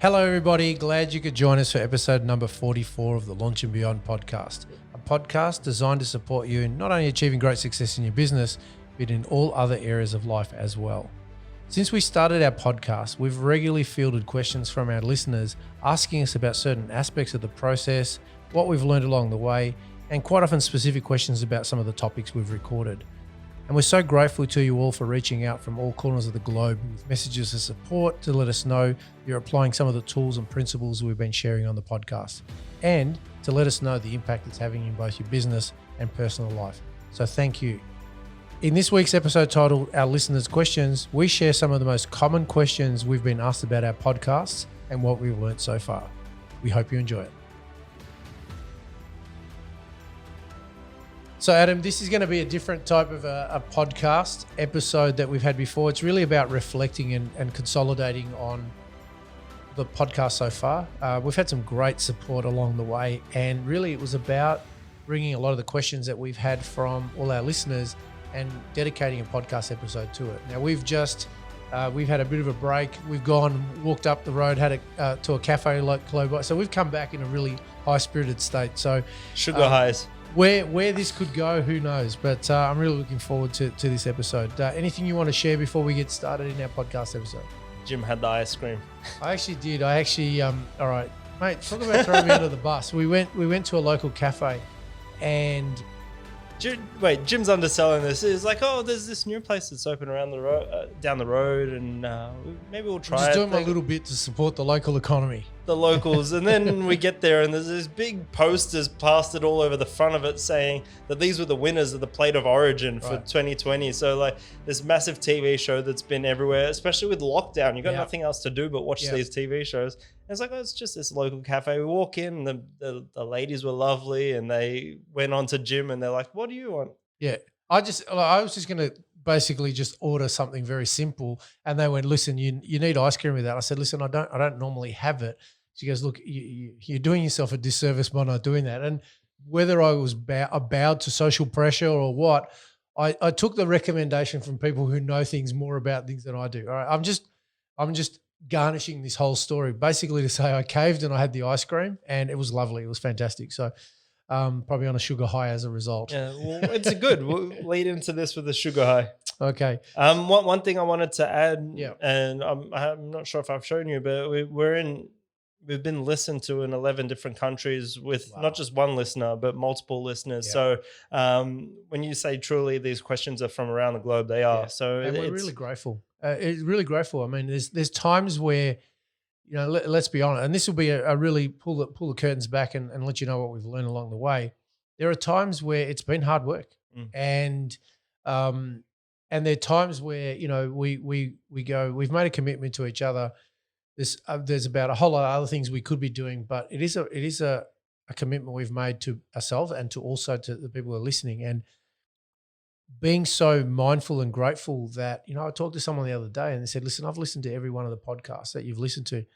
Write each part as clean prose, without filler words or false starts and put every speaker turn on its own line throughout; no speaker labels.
Hello, everybody. Glad you could join us for episode number 44 of the Launch and Beyond podcast, a podcast designed to support you in not only achieving great success in your business, but in all other areas of life as well. Since we started our podcast, we've regularly fielded questions from our listeners asking us about certain aspects of the process, what we've learned along the way, and quite often specific questions about some of the topics we've recorded. And we're so grateful to you all for reaching out from all corners of the globe with messages of support to let us know you're applying some of the tools and principles we've been sharing on the podcast, and to let us know the impact it's having in both your business and personal life. So thank you. In this week's episode titled Our Listeners' Questions, we share some of the most common questions we've been asked about our podcasts and what we've learned so far. We hope you enjoy it. So Adam, this is going to be a different type of a podcast episode that we've had before. It's really about reflecting and consolidating on the podcast so far. We've had some great support along the way, and really it was about bringing a lot of the questions that we've had from all our listeners and dedicating a podcast episode to it. Now we've had a bit of a break. We've walked up the road, had to a cafe close by. So we've come back in a really high-spirited state. So
sugar highs.
Where this could go, who knows? But I'm really looking forward to this episode. Anything you want to share before we get started in our podcast episode?
Jim had the ice cream.
I actually did. All right, mate, talk about throwing me under the bus. We went to a local cafe and...
Jim's underselling this. It's like, oh, there's this new place that's open around the road, down the road, and maybe we'll try it.
Just doing my little bit to support the local economy.
The locals. And then we get there and there's this big posters plastered all over the front of it saying that these were the winners of the Plate of Origin for 2020. So like this massive TV show that's been everywhere, especially with lockdown. You've got nothing else to do but watch these TV shows. And it's like, oh, it's just this local cafe. We walk in, and the ladies were lovely, and they went on to Jim and they're like, what do you want?
Yeah. I was just going to basically just order something very simple. And they went, listen, you need ice cream with that. I said, listen, I don't normally have it. She goes, look, you're doing yourself a disservice by not doing that. And whether I was bowed to social pressure or what, I took the recommendation from people who know things more about things than I do. All right, I'm just garnishing this whole story basically to say I caved and I had the ice cream and it was lovely. It was fantastic. So probably on a sugar high as a result.
Yeah, well, it's good. We'll lead into this with a sugar high.
Okay.
One thing I wanted to add,
yeah,
and I'm not sure if I've shown you, but we've been listened to in 11 different countries with not just one listener, but multiple listeners. Yeah. So when you say truly these questions are from around the globe, they are. Yeah. So
and we're really grateful. It's really grateful. I mean, there's times where, you know, let's be honest, and this will be a really pull the curtains back and let you know what we've learned along the way. There are times where it's been hard work, and there are times where, you know, we've made a commitment to each other. There's about a whole lot of other things we could be doing, but it is a commitment we've made to ourselves and to also to the people who are listening, and being so mindful and grateful that, you know, I talked to someone the other day and they said, listen, I've listened to every one of the podcasts that you've listened to,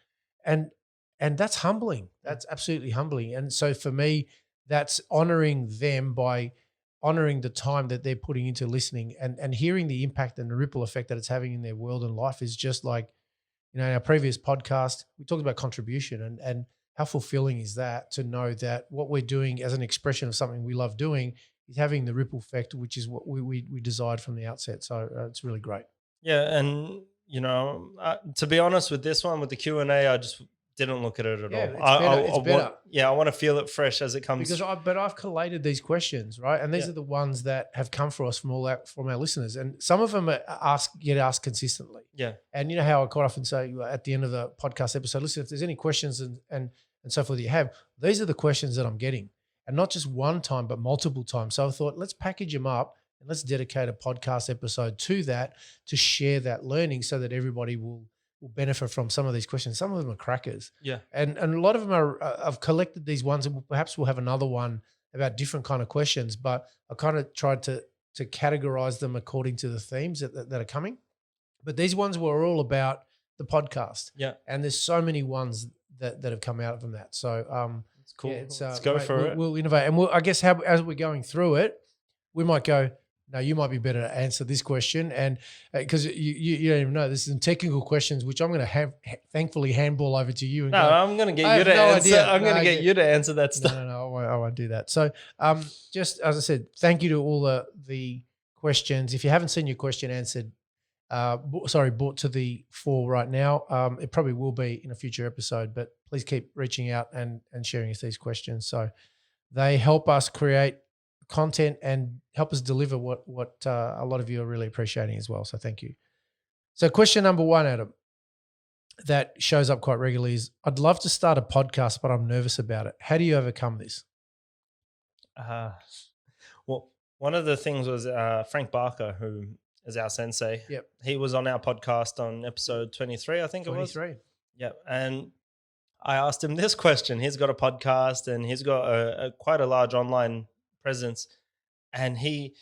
and that's humbling. That's absolutely humbling. And so for me, that's honoring them by honoring the time that they're putting into listening and hearing the impact and the ripple effect that it's having in their world and life is just like, you know, in our previous podcast, we talked about contribution and how fulfilling is that to know that what we're doing as an expression of something we love doing is having the ripple effect, which is what we desired from the outset. So it's really great.
Yeah. And, you know, to be honest with this one, with the Q&A, I just didn't look at it at all.
It's better.
I want to feel it fresh as it comes.
But I've collated these questions, right? And these are the ones that have come for us from our listeners. And some of them get asked consistently.
Yeah.
And you know how I quite often say at the end of the podcast episode, listen, if there's any questions and so forth you have, these are the questions that I'm getting. And not just one time, but multiple times. So I thought, let's package them up and let's dedicate a podcast episode to that, to share that learning so that everybody will benefit from some of these questions. Some of them are crackers.
Yeah.
And a lot of them are, I've collected these ones, and perhaps we'll have another one about different kind of questions, but I kind of tried to categorize them according to the themes that are coming. But these ones were all about the podcast.
Yeah.
And there's so many ones that have come out from that. So
it's cool.
Yeah,
let's go for it.
We'll innovate. And I guess as we're going through it, we might go, no, you might be better to answer this question, and because you don't even know, this is some technical questions which I'm going to thankfully handball over to you and
No,
go.
I'm going to get
I
you
have
to
no
answer.
idea.
I'm going
No,
to get you to answer that stuff.
No, I won't do that. So, just as I said, thank you to all the questions. If you haven't seen your question answered, brought to the fore right now, it probably will be in a future episode. But please keep reaching out and sharing us these questions. So they help us create content and help us deliver what a lot of you are really appreciating as well. So thank you. So question number 1, Adam, that shows up quite regularly is, I'd love to start a podcast, but I'm nervous about it. How do you overcome this?
Well, one of the things was Frank Barker, who is our sensei.
Yep.
He was on our podcast on episode 23, I think
23.
it was. Yep. And I asked him this question. He's got a podcast and he's got a quite a large online presence. And he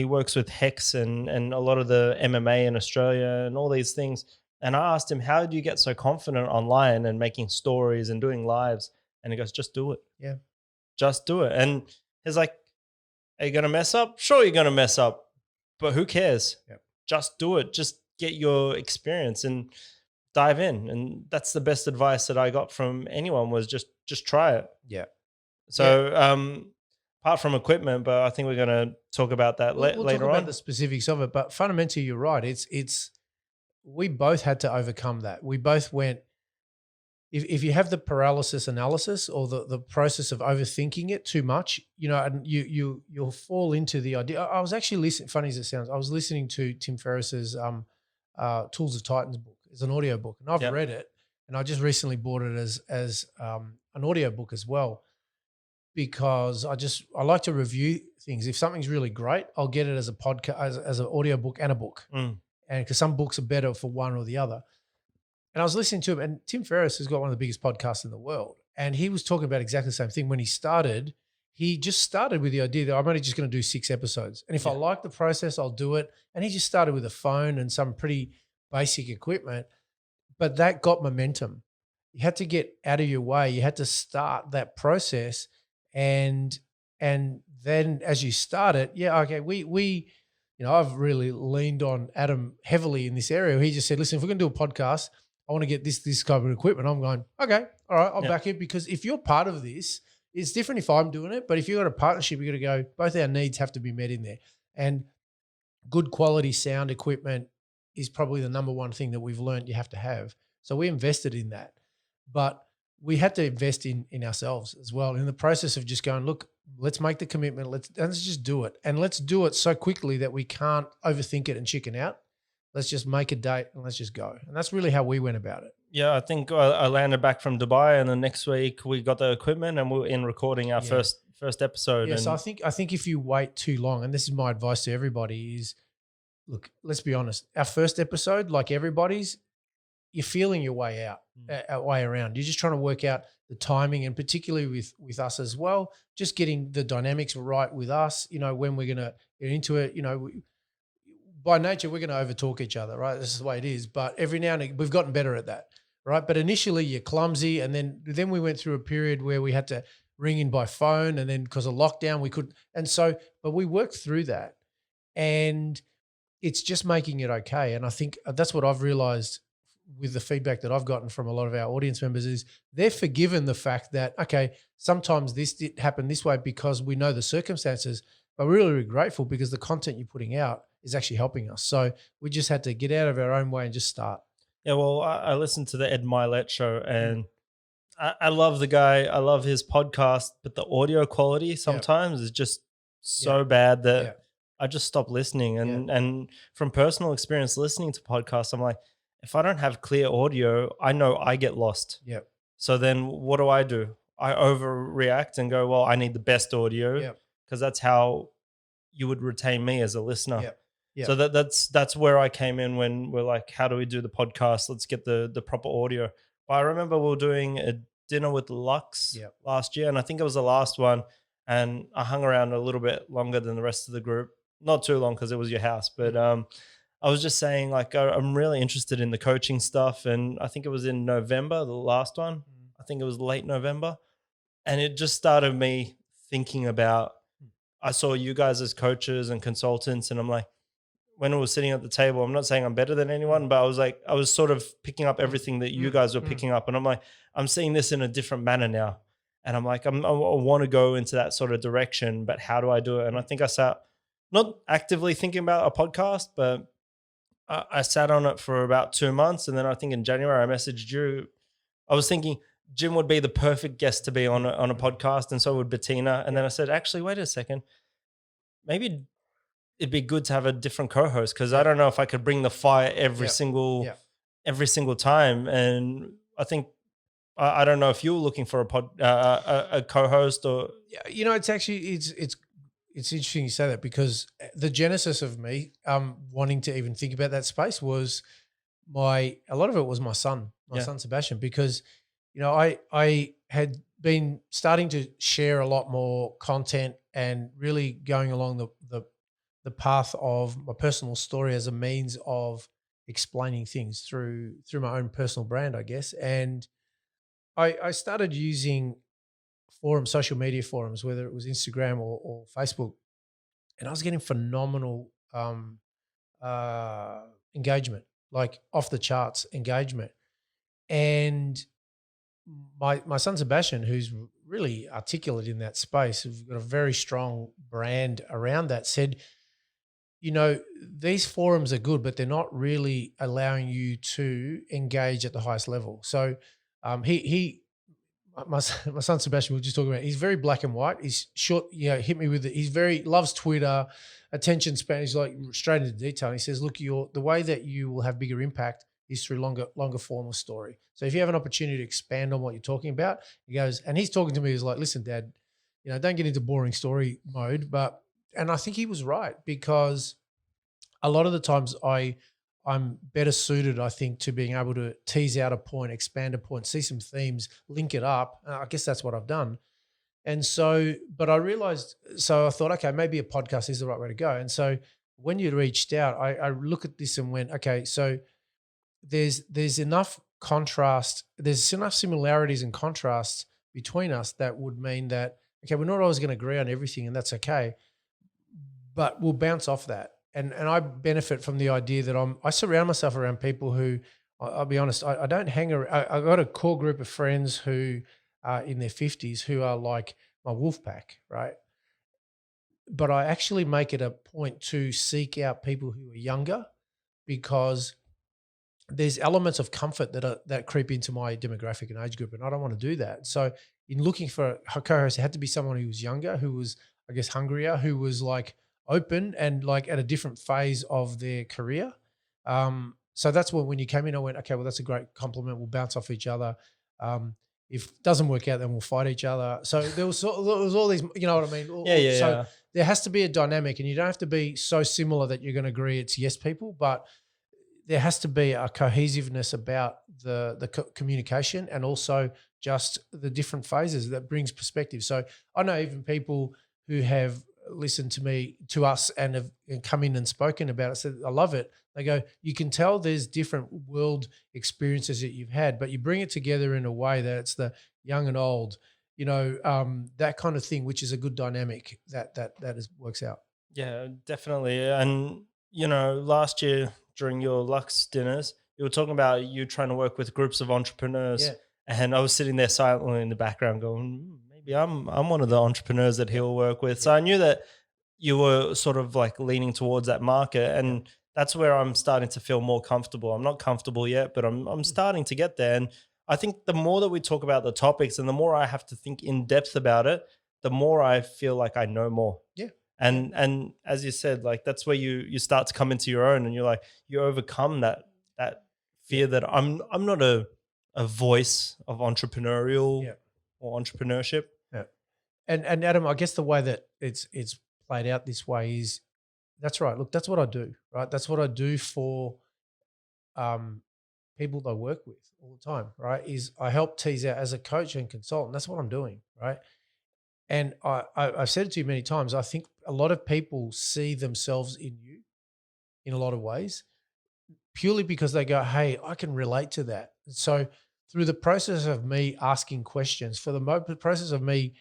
works with Hex and a lot of the MMA in Australia and all these things. And I asked him, how do you get so confident online and making stories and doing lives? And he goes, just do it.
Yeah.
Just do it. And he's like, are you going to mess up? Sure, you're going to mess up, but who cares?
Yep.
Just do it. Just get your experience and dive in. And that's the best advice that I got from anyone was just try it.
Yeah.
So, apart from equipment, but I think we're going to talk about that
we'll
later
talk
on.
about the specifics of it, but fundamentally, you're right. It's we both had to overcome that. We both went. If you have the paralysis analysis or the process of overthinking it too much, and you'll fall into the idea. I was actually listening. Funny as it sounds, I was listening to Tim Ferriss's Tools of Titans book. It's an audio book, and I've read it, and I just recently bought it as an audio book as well, because I like to review things. If something's really great, I'll get it as a podcast, as an audio book and a book, and because some books are better for one or the other. And I was listening to him, and Tim Ferriss has got one of the biggest podcasts in the world, and he was talking about exactly the same thing. When he started, he just started with the idea that I'm only just going to do 6 episodes, and if I like the process, I'll do it. And he just started with a phone and some pretty basic equipment, but that got momentum. You had to get out of your way. You had to start that process. And then as you start it, we I've really leaned on Adam heavily in this area. He just said, listen, if we're going to do a podcast, I want to get this type of equipment. I'm going, okay, all right, I'll back it, because if you're part of this, it's different if I'm doing it, but if you've got a partnership, you got to go, both our needs have to be met in there. And good quality sound equipment is probably the number one thing that we've learned you have to have. So we invested in that, but we had to invest in ourselves as well, in the process of just going, look, let's make the commitment. Let's just do it. And let's do it so quickly that we can't overthink it and chicken out. Let's just make a date and let's just go. And that's really how we went about it.
Yeah, I think I landed back from Dubai, and the next week we got the equipment and we were in recording our first episode.
Yeah, so I think if you wait too long, and this is my advice to everybody, is look, let's be honest. Our first episode, like everybody's, you're feeling your way out, way around. You're just trying to work out the timing, and particularly with us as well, just getting the dynamics right with us, when we're going to get into it, by nature, we're going to overtalk each other, right? This is the way it is. But every now and then, we've gotten better at that, right? But initially, you're clumsy. And then we went through a period where we had to ring in by phone. And then because of lockdown, we could. And so, but we worked through that. And it's just making it okay. And I think that's what I've realized with the feedback that I've gotten from a lot of our audience members is they're forgiven the fact that, okay, sometimes this did happen this way because we know the circumstances, but we're really, really grateful because the content you're putting out is actually helping us. So we just had to get out of our own way and just start.
Yeah, well, I listened to the Ed Milet show, and I love the guy. I love his podcast, but the audio quality sometimes is just so bad that I just stopped listening. And from personal experience listening to podcasts, I'm like, if I don't have clear audio, I know I get lost.
Yeah.
So then what do? I overreact and go, well, I need the best audio because that's how you would retain me as a listener.
Yeah. Yeah.
So that's where I came in when we're like, how do we do the podcast? Let's get the proper audio. But I remember we were doing a dinner with Lux last year, and I think it was the last one. And I hung around a little bit longer than the rest of the group. Not too long because it was your house, but I was just saying, like, I'm really interested in the coaching stuff. And I think it was in November, the last one. I think it was late November. And it just started me thinking about I saw you guys as coaches and consultants, and I'm like, when I was sitting at the table, I'm not saying I'm better than anyone, but I was like, I was sort of picking up
Mm,
everything that you
mm,
guys were
mm.
picking up, and I'm like, I'm seeing this in a different manner now, and I'm like, I want to go into that sort of direction, but how do I do it? And I think I sat, not actively thinking about a podcast, but I sat on it for about 2 months, and then I think in January I messaged you. I was thinking Jim would be the perfect guest to be on
Yeah,
a
yeah,
podcast, and so would Bettina. And
yeah,
then I said, actually, wait a second, maybe it'd be good to have a different co-host, because I
yeah,
don't know if I could bring the fire
yeah, yeah.
every single time. And I think I don't know if you were looking for a co-host or
Yeah, it's actually it's interesting you say that because the genesis of me wanting to even think about that space was a lot of it was my
yeah
son Sebastian, because I had been starting to share a lot more content and really going along the path of my personal story as a means of explaining things through my own personal brand, I guess. And I started using social media forums, whether it was Instagram or Facebook, and I was getting phenomenal uh, engagement, like off the charts engagement. And my son Sebastian, who's really articulate in that space, who's got a very strong brand around that, said, these forums are good, but they're not really allowing you to engage at the highest level. So he my son Sebastian, we were just talking about, he's very black and white. He's short, hit me with it. He's very loves Twitter, attention span. He's like straight into detail. And he says, look, the way that you will have bigger impact is through longer form of story. So if you have an opportunity to expand on what you're talking about, he goes, and he's talking to me, he's like, listen, Dad, don't get into boring story mode. And I think he was right, because a lot of the times I'm better suited, I think, to being able to tease out a point, expand a point, see some themes, link it up. I guess that's what I've done. And so, but I realized, so I thought, okay, maybe a podcast is the right way to go. And so when you reached out, I look at this and went, okay, so there's enough contrast, there's enough similarities and contrasts between us that would mean that, okay, we're not always going to agree on everything, and that's okay, but we'll bounce off that. And I benefit from the idea that I surround myself around people who, I'll be honest, I don't hang around. I've got a core group of friends who are in their 50s who are like my wolf pack, right? But I actually make it a point to seek out people who are younger, because there's elements of comfort that creep into my demographic and age group, and I don't want to do that. So in looking for a co-host, it had to be someone who was younger, who was, I guess, hungrier, who was like open and like at a different phase of their career. So that's when you came in, I went, okay, well, that's a great compliment. We'll bounce off each other. If it doesn't work out, then we'll fight each other. So there was all these, you know what I mean? So
yeah
there has to be a dynamic, and you don't have to be so similar that you're going to agree it's yes people, but there has to be a cohesiveness about the communication, and also just the different phases that brings perspective. So I know even people who have listened to us and have come in and spoken about it, said, I love it. They go, you can tell there's different world experiences that you've had, but you bring it together in a way that it's the young and old, that kind of thing, which is a good dynamic that works out.
yeah, definitely. And last year during your Lux dinners, you were talking about you trying to work with groups of entrepreneurs,
Yeah.
and I was sitting there silently in the background going, maybe I'm one of the entrepreneurs that
Yeah.
he'll work with." So
Yeah.
I knew that you were sort of like leaning towards that market,
Yeah.
and that's where I'm starting to feel more comfortable. I'm not comfortable yet, but I'm
Mm.
starting to get there. And I think the more that we talk about the topics and the more I have to think in depth about it, the more I feel like I know more.
Yeah. Yeah.
And as you said, like that's where you start to come into your own, and you're like, you overcome that
Yeah.
fear that I'm not a voice of entrepreneurial
Yeah.
or entrepreneurship.
Yeah. And Adam, I guess the way that it's played out this way is, that's right. Look, that's what I do, right? That's what I do for um, people that I work with all the time, right? Is I help tease out as a coach and consultant. That's what I'm doing, right? And I've said it to you many times. I think a lot of people see themselves in you in a lot of ways, purely because they go, "Hey, I can relate to that." So through the process of me asking questions, for the process of me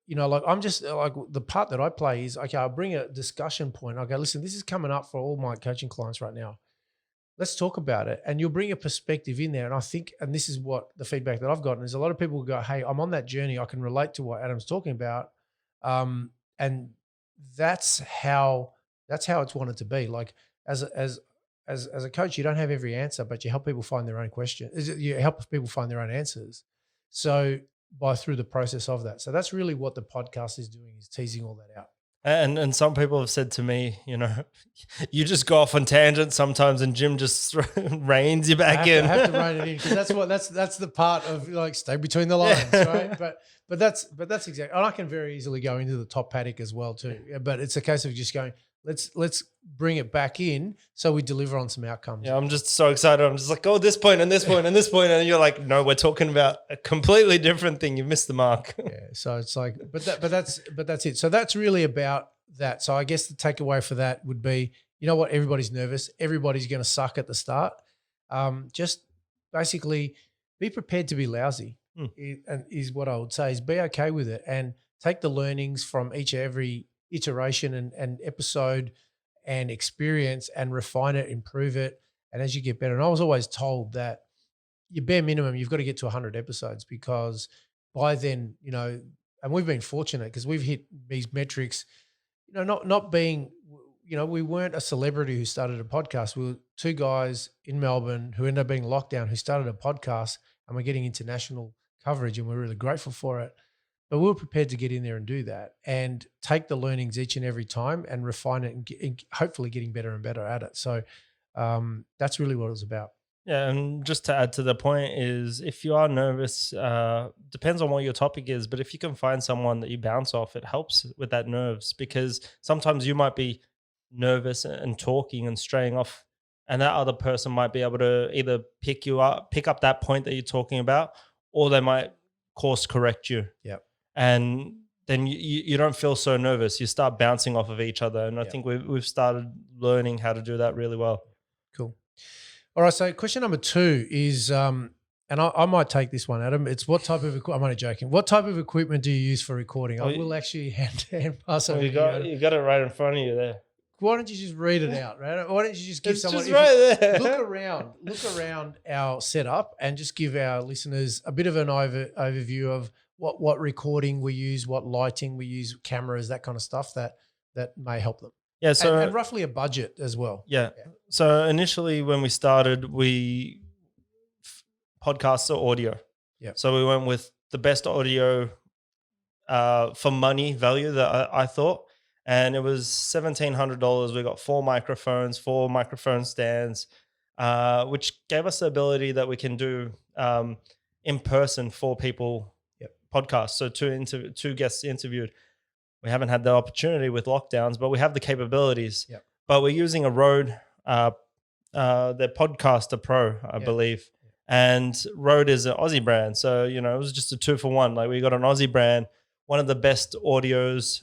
like I'm just like the part that I play is, okay, I'll bring a discussion point. I'll go, listen, this is coming up for all my coaching clients right now. Let's talk about it. And you'll bring a perspective in there. And I think, and this is what the feedback that I've gotten is, a lot of people will go, hey, I'm on that journey. I can relate to what Adam's talking about. And that's how it's wanted to be. Like as a coach, you don't have every answer, but you help people find their own question. You help people find their own answers. So through the process of that. So that's really what the podcast is doing, is teasing all that out.
And some people have said to me, you just go off on tangents sometimes, and Jim just reins you back in.
I have to rein it in, because that's the part of, like, stay between the lines, right? But that's exactly. And I can very easily go into the top paddock as well too. But it's a case of just going, let's bring it back in so we deliver on some outcomes.
Yeah, I'm just so excited. I'm just like, oh, this point and this point and this point, and you're like, no, we're talking about a completely different thing. You missed the mark.
Yeah, so it's like, but that's it. So that's really about that. So I guess the takeaway for that would be, you know what, everybody's nervous. Everybody's going to suck at the start. Just basically be prepared to be lousy. And is what I would say, is be okay with it and take the learnings from every iteration and episode and experience and refine it, improve it. And as you get better, and I was always told that your bare minimum, you've got to get to 100 episodes, because by then, and we've been fortunate because we've hit these metrics, not being, we weren't a celebrity who started a podcast. We were two guys in Melbourne who ended up being locked down, who started a podcast, and we're getting international coverage, and we're really grateful for it. But we were prepared to get in there and do that and take the learnings each and every time and refine it, and hopefully getting better and better at it. So that's really what it was about.
Yeah, and just to add to the point is, if you are nervous, depends on what your topic is, but if you can find someone that you bounce off, it helps with that nerves, because sometimes you might be nervous and talking and straying off, and that other person might be able to either pick up that point that you're talking about, or they might course correct you.
Yeah.
And then you don't feel so nervous. You start bouncing off of each other. And I think we've started learning how to do that really well.
Cool. All right. So question number 2 is, and I might take this one, Adam. It's what type of equipment? I'm only joking. What type of equipment do you use for recording? I will actually hand pass over.
You got it right in front of you there.
Why don't you just read it out, right? Why don't you just give
it's
someone
just right there.
look around our setup and just give our listeners a bit of an overview of what recording we use, what lighting we use, cameras, that kind of stuff that may help them.
Yeah, so
and roughly a budget as well.
Yeah. So initially when we started, podcasts are audio.
Yeah.
So we went with the best audio for money value that I thought. And it was $1,700. We got 4 microphones, 4 microphone stands, which gave us the ability that we can do in person 4 people podcasts. So 2 guests interviewed. We haven't had the opportunity with lockdowns, but we have the capabilities.
Yep.
But we're using a Rode, the Podcaster Pro, I believe. And Rode is an Aussie brand. So, it was just a 2-for-1. Like, we got an Aussie brand, one of the best audios,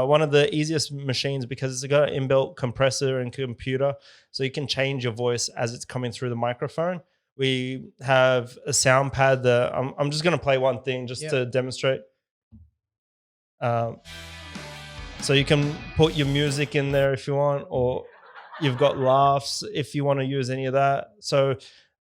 one of the easiest machines, because it's got an inbuilt compressor and computer. So you can change your voice as it's coming through the microphone. We have a sound pad that I'm just going to play one thing just to demonstrate. So you can put your music in there if you want, or you've got laughs if you want to use any of that. So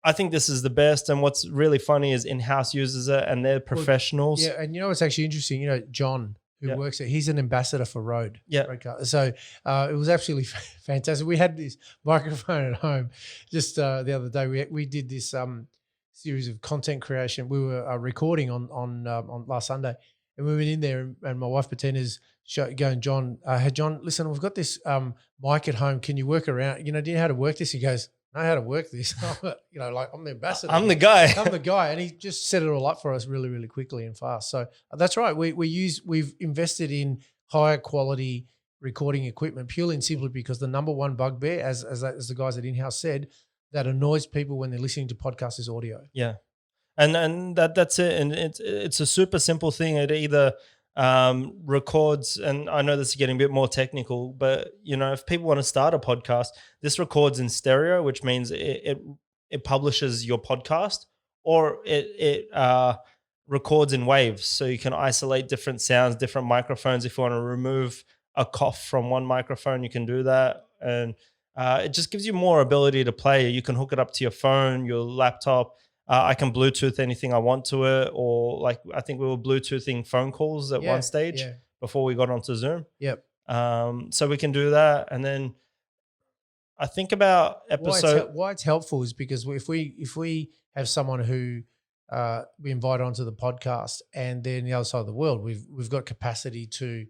I think this is the best. And what's really funny is In-House uses it, and they're professionals.
Yeah, and what's actually interesting, John, who works there, he's an ambassador for Rode.
Yeah.
So it was absolutely fantastic. We had this microphone at home just the other day. We did this series of content creation. We were recording on last Sunday, and we went in there, and my wife Bettina's going, John, hey, John, listen, we've got this mic at home. Can you work around? Do you know how to work this? He goes, I know how to work this. I'm the ambassador.
I'm the guy.
I'm the guy. And he just set it all up for us really, really quickly and fast. So that's right. We've invested in higher quality recording equipment purely and simply because the number one bugbear, as the guys at In-House said, that annoys people when they're listening to podcasts is audio.
Yeah. And that's it. And it's a super simple thing. It either records, and I know this is getting a bit more technical, but if people want to start a podcast, this records in stereo, which means it publishes your podcast, or it records in waves, so you can isolate different sounds, different microphones. If you want to remove a cough from one microphone, you can do that, and it just gives you more ability to play. You can hook it up to your phone, your laptop. I can Bluetooth anything I want to it, or like I think we were Bluetoothing phone calls at one stage before we got onto Zoom.
Yep.
So we can do that, and then I think about
why it's helpful is because if we have someone who we invite onto the podcast and they're on the other side of the world, we've got capacity to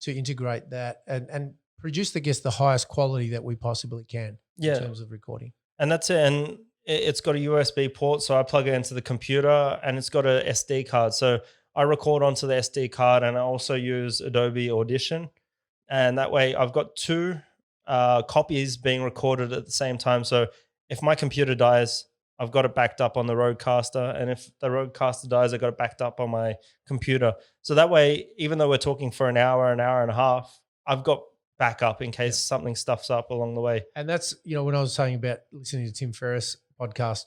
integrate that and produce the highest quality that we possibly can in terms of recording.
And that's it. And it's got a USB port, so I plug it into the computer, and it's got a SD card. So I record onto the SD card, and I also use Adobe Audition, and that way I've got two copies being recorded at the same time. So if my computer dies, I've got it backed up on the Rodecaster, and if the Rodecaster dies, I got it backed up on my computer. So that way, even though we're talking for an hour and a half, I've got backup in case something stuffs up along the way.
And that's, when I was saying about listening to Tim Ferriss podcast,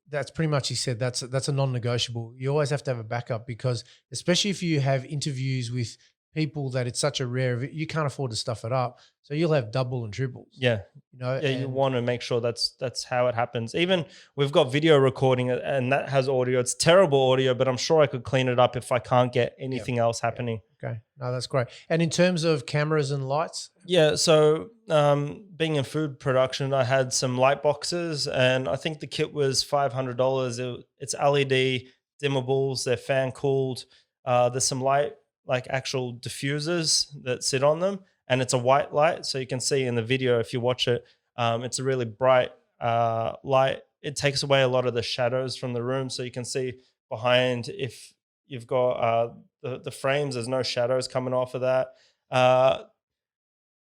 that's pretty much, he said that's a non-negotiable. You always have to have a backup, because especially if you have interviews with people that it's such a rare, you can't afford to stuff it up. So you'll have double and triples.
Yeah. You want to make sure that's how it happens. Even we've got video recording, and that has audio. It's terrible audio, but I'm sure I could clean it up if I can't get anything else happening.
Okay. No, that's great. And in terms of cameras and lights?
Yeah. So being in food production, I had some light boxes, and I think the kit was $500. It's LED dimmables. They're fan cooled. There's some light, like actual diffusers that sit on them, and it's a white light. So you can see in the video, if you watch it, it's a really bright light. It takes away a lot of the shadows from the room. So you can see behind, if you've got the frames, there's no shadows coming off of that.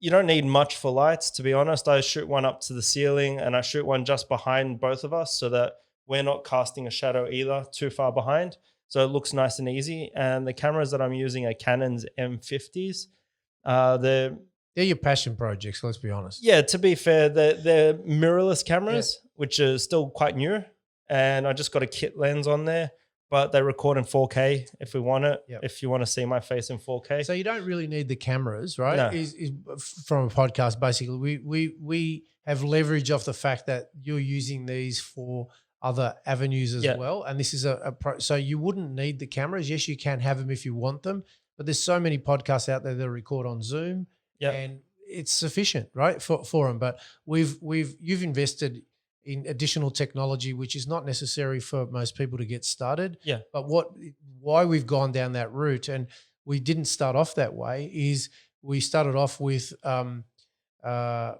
You don't need much for lights, to be honest. I shoot one up to the ceiling, and I shoot one just behind both of us so that we're not casting a shadow either too far behind. So it looks nice and easy. And the cameras that I'm using are Canon's M50s. They're
your passion projects, let's be honest.
Yeah, to be fair, they're mirrorless cameras, which are still quite new. And I just got a kit lens on there, but they record in 4K if we want it, if you want to see my face in 4K.
So you don't really need the cameras, right?
No.
Is from a podcast, basically, we have leverage off the fact that you're using these for other avenues as well. And this is so you wouldn't need the cameras. Yes, you can have them if you want them, but there's so many podcasts out there that record on Zoom and it's sufficient, right, for them. But you've invested in additional technology, which is not necessary for most people to get started.
Yeah.
But why we've gone down that route, and we didn't start off that way, is we started off with
GoPros.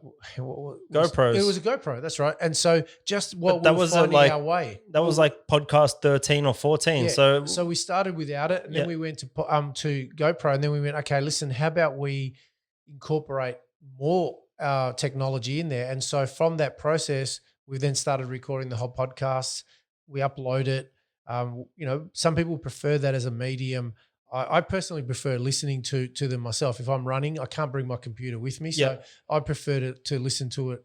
It was a GoPro, that's right. And so just what we were finding our way.
That was like podcast 13 or 14.
So we started without it, and then we went to GoPro, and then we went, okay, listen, how about we incorporate more technology in there? And so from that process, we then started recording the whole podcast. We upload it. Some people prefer that as a medium. I personally prefer listening to them myself. If I'm running, I can't bring my computer with me, so I prefer to listen to it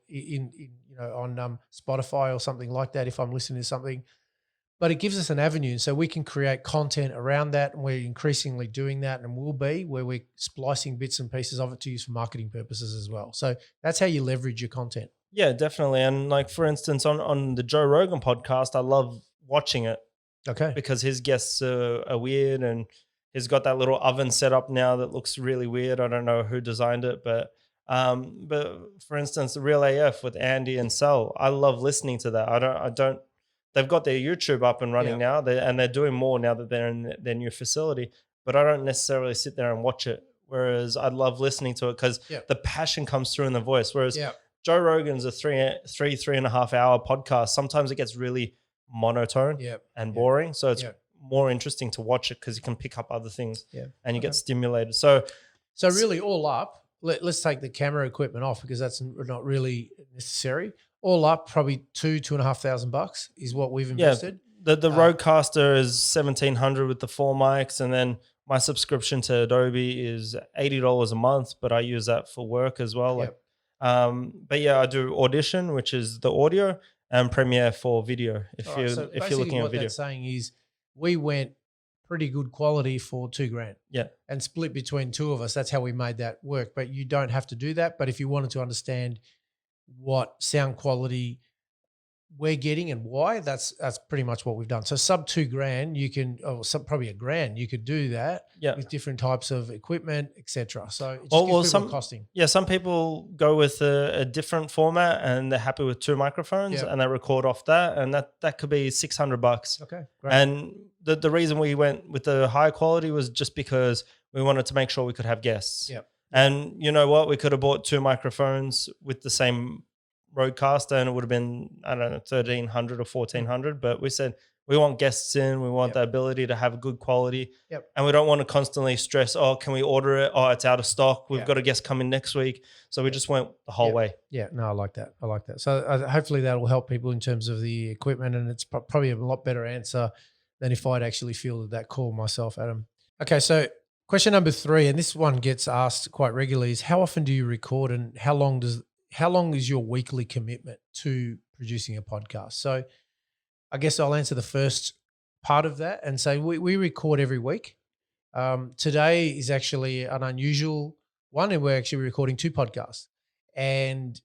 on Spotify or something like that if I'm listening to something. But it gives us an avenue, and so we can create content around that, and we're increasingly doing that, and will be, where we're splicing bits and pieces of it to use for marketing purposes as well. So that's how you leverage your content.
Yeah, definitely. And like, for instance, on the Joe Rogan podcast, I love watching it.
Okay.
Because his guests are weird, and he's got that little oven set up now that looks really weird. I don't know who designed it, but for instance, the Real AF with Andy and Sal, I love listening to that. I don't. They've got their YouTube up and running now, and they're doing more now that they're in their new facility. But I don't necessarily sit there and watch it. Whereas I love listening to it because the passion comes through in the voice. Whereas Joe Rogan's a 3.5 hour podcast. Sometimes it gets really monotone and boring. So it's more interesting to watch it because you can pick up other things and you get stimulated. So
really, all up, let's take the camera equipment off because that's not really necessary. All up, probably $2,500 is what we've invested.
The Rodecaster is $1,700 with the 4 mics, and then my subscription to Adobe is $80 a month, but I use that for work as well. But I do Audition, which is the audio, and Premiere for video. If you're looking at
what
video,
that's saying is we went pretty good quality for $2,000.
Yeah.
And split between two of us. That's how we made that work. But you don't have to do that. But if you wanted to understand what sound quality we're getting and why, that's pretty much what we've done. So sub $2,000, you can, probably $1,000, you could do that with different types of equipment, etc. So it just gives people costing.
Yeah, some people go with a different format and they're happy with 2 microphones and they record off that, and that could be $600.
Okay, great.
And the reason we went with the high quality was just because we wanted to make sure we could have guests.
Yep.
And you know what? We could have bought 2 microphones with the same roadcaster and it would have been, I don't know, $1,300 or $1,400. But we said we want guests in, we want the ability to have good quality. And we don't want to constantly stress, oh, can we order it? Oh, it's out of stock. We've got a guest coming next week. So we just went the whole way.
Yeah, no, I like that. So hopefully that will help people in terms of the equipment, and it's probably a lot better answer than if I'd actually fielded that call myself, Adam. Okay, so question number 3, and this one gets asked quite regularly, is how often do you record, and how long is your weekly commitment to producing a podcast? So I guess I'll answer the first part of that and say we record every week. Today is actually an unusual one, and we're actually recording 2 podcasts. And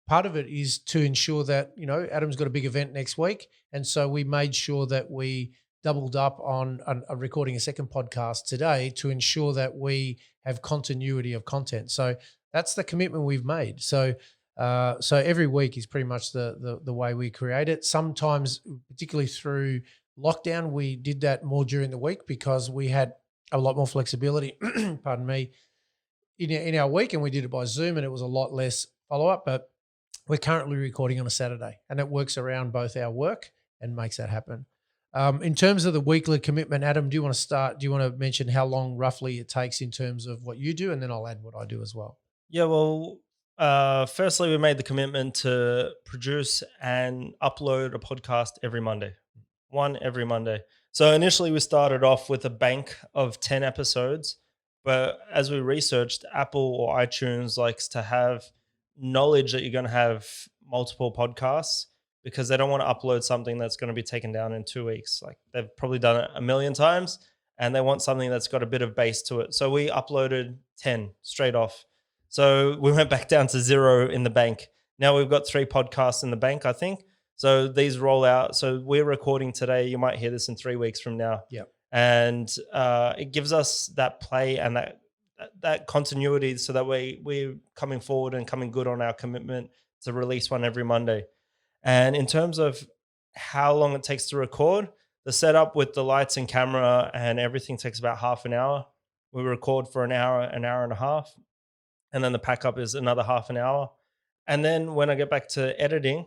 part of it is to ensure that, Adam's got a big event next week. And so we made sure that we doubled up on recording a second podcast today to ensure that we have continuity of content. So that's the commitment we've made. So every week is pretty much the way we create it. Sometimes, particularly through lockdown, we did that more during the week because we had a lot more flexibility, pardon me, in our week, and we did it by Zoom, and it was a lot less follow-up. But we're currently recording on a Saturday, and it works around both our work and makes that happen. In terms of the weekly commitment, Adam, do you want to start? Do you want to mention how long roughly it takes in terms of what you do, and then I'll add what I do as well?
Yeah, well, firstly, we made the commitment to produce and upload a podcast every Monday, one every Monday. So initially we started off with a bank of 10 episodes, but as we researched, Apple or iTunes likes to have knowledge that you're going to have multiple podcasts because they don't want to upload something that's going to be taken down in 2 weeks. Like they've probably done it a million times and they want something that's got a bit of base to it. So we uploaded 10 straight off. So we went back down to 0 in the bank. Now we've got 3 podcasts in the bank, I think. So these roll out. So we're recording today. You might hear this in 3 weeks from now.
Yep.
And it gives us that play and that continuity so that we're coming forward and coming good on our commitment to release one every Monday. And in terms of how long it takes to record, the setup with the lights and camera and everything takes about half an hour. We record for an hour and a half. And then the pack up is another half an hour. And then when I get back to editing,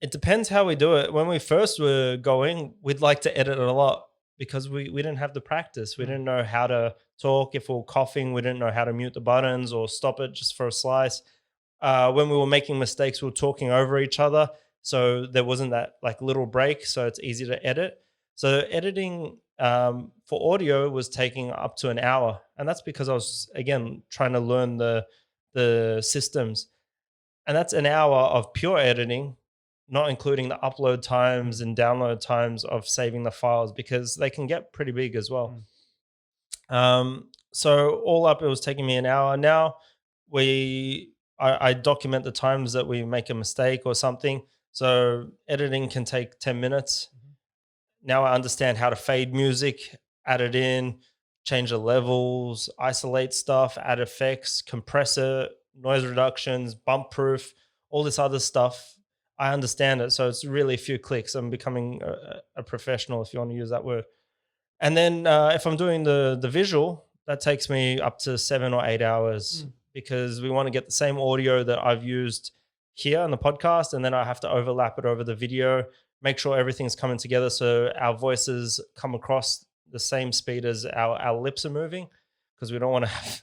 it depends how we do it. When we first were going, we'd like to edit it a lot because we didn't have the practice. We didn't know how to talk. If we were coughing, we didn't know how to mute the buttons or stop it just for a slice. When we were making mistakes, we were talking over each other. So there wasn't that like little break. So it's easy to edit. So editing for audio was taking up to an hour. And that's because I was, again, trying to learn the systems. And that's an hour of pure editing, not including the upload times and download times of saving the files because they can get pretty big as well. So all up, it was taking me an hour. Now I document the times that we make a mistake or something. So editing can take 10 minutes. Now I understand how to fade music, add it in, change the levels, isolate stuff, add effects, compressor, noise reductions, bump proof, all this other stuff. I understand it. So it's really a few clicks. I'm becoming a professional, if you want to use that word. And then if I'm doing the visual, that takes me up to 7 or 8 hours because we want to get the same audio that I've used here on the podcast. And then I have to overlap it over the video, make sure everything's coming together so our voices come across the same speed as our lips are moving because we don't want to have,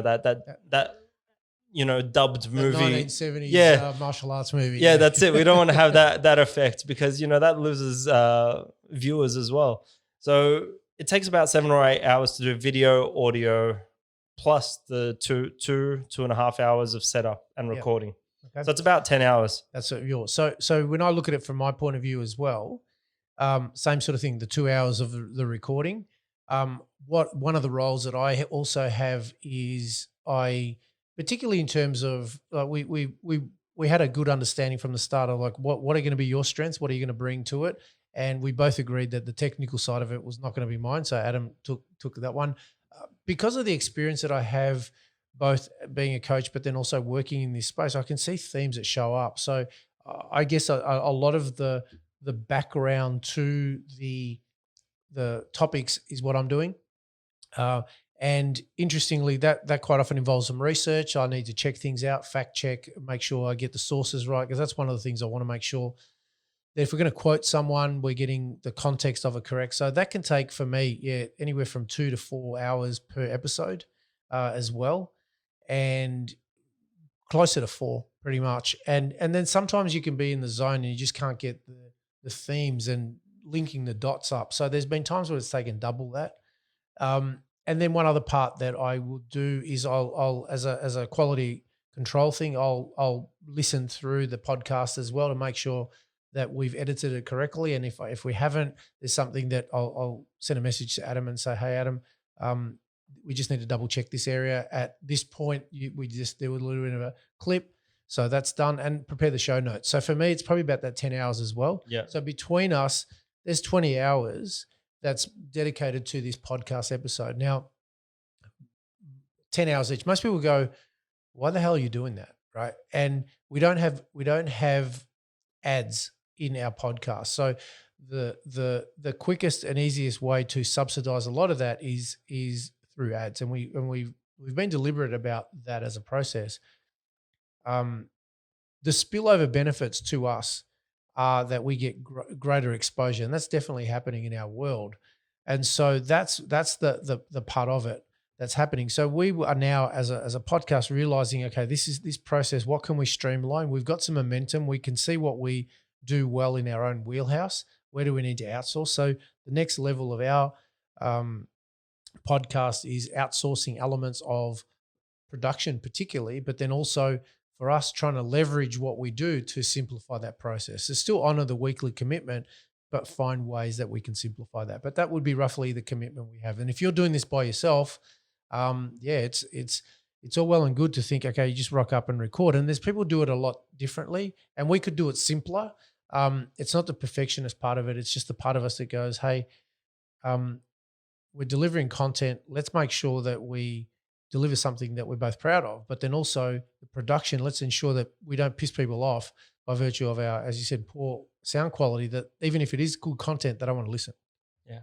that dubbed movie.
1970s martial arts movie.
Yeah, that's it. We don't want to have that effect because, that loses viewers as well. So it takes about 7 or 8 hours to do video, audio, plus the 2.5 hours of setup and recording. Okay. So it's about 10 hours.
That's yours. So when I look at it from my point of view as well, Same sort of thing, the 2 hours of the recording. What one of the roles that I also have is particularly in terms of we had a good understanding from the start of like what are going to be your strengths, what are you going to bring to it, and we both agreed that the technical side of it was not going to be mine. So Adam took that one because of the experience that I have, both being a coach, but then also working in this space. I can see themes that show up. So I guess a lot of the background to the topics is what I'm doing. And interestingly, that quite often involves some research. I need to check things out, fact check, make sure I get the sources right, because that's one of the things I want to make sure that if we're going to quote someone, we're getting the context of it correct. So that can take for me, anywhere from 2 to 4 hours per episode as well, and closer to 4 pretty much. And then sometimes you can be in the zone and you just can't get the themes and linking the dots up. So there's been times where it's taken double that. And then one other part that I will do is I'll as a quality control thing, I'll listen through the podcast as well to make sure that we've edited it correctly. And if we haven't, there's something that I'll send a message to Adam and say, hey, Adam, we just need to double check this area. At this point, we just do a little bit of a clip. So that's done, and prepare the show notes. So for me, it's probably about that 10 hours as well.
Yeah.
So between us, there's 20 hours that's dedicated to this podcast episode. Now, 10 hours each. Most people go, why the hell are you doing that? Right. And we don't have ads in our podcast. So the quickest and easiest way to subsidize a lot of that is through ads. And we've been deliberate about that as a process. The spillover benefits to us are that we get greater exposure, and that's definitely happening in our world. And so that's the part of it that's happening. So we are now as a podcast realizing, okay, this process, what can we streamline? We've got some momentum. We can see what we do well in our own wheelhouse. Where do we need to outsource? So the next level of our podcast is outsourcing elements of production particularly, but then also for us trying to leverage what we do to simplify that process. So still honor the weekly commitment, but find ways that we can simplify that. But that would be roughly the commitment we have. And if you're doing this by yourself, it's all well and good to think, okay, you just rock up and record. And there's people who do it a lot differently, and we could do it simpler. It's not the perfectionist part of it. It's just the part of us that goes, hey, we're delivering content. Let's make sure that we deliver something that we're both proud of, but then also the production, let's ensure that we don't piss people off by virtue of our, as you said, poor sound quality, that even if it is good content, they don't want to listen.
Yeah,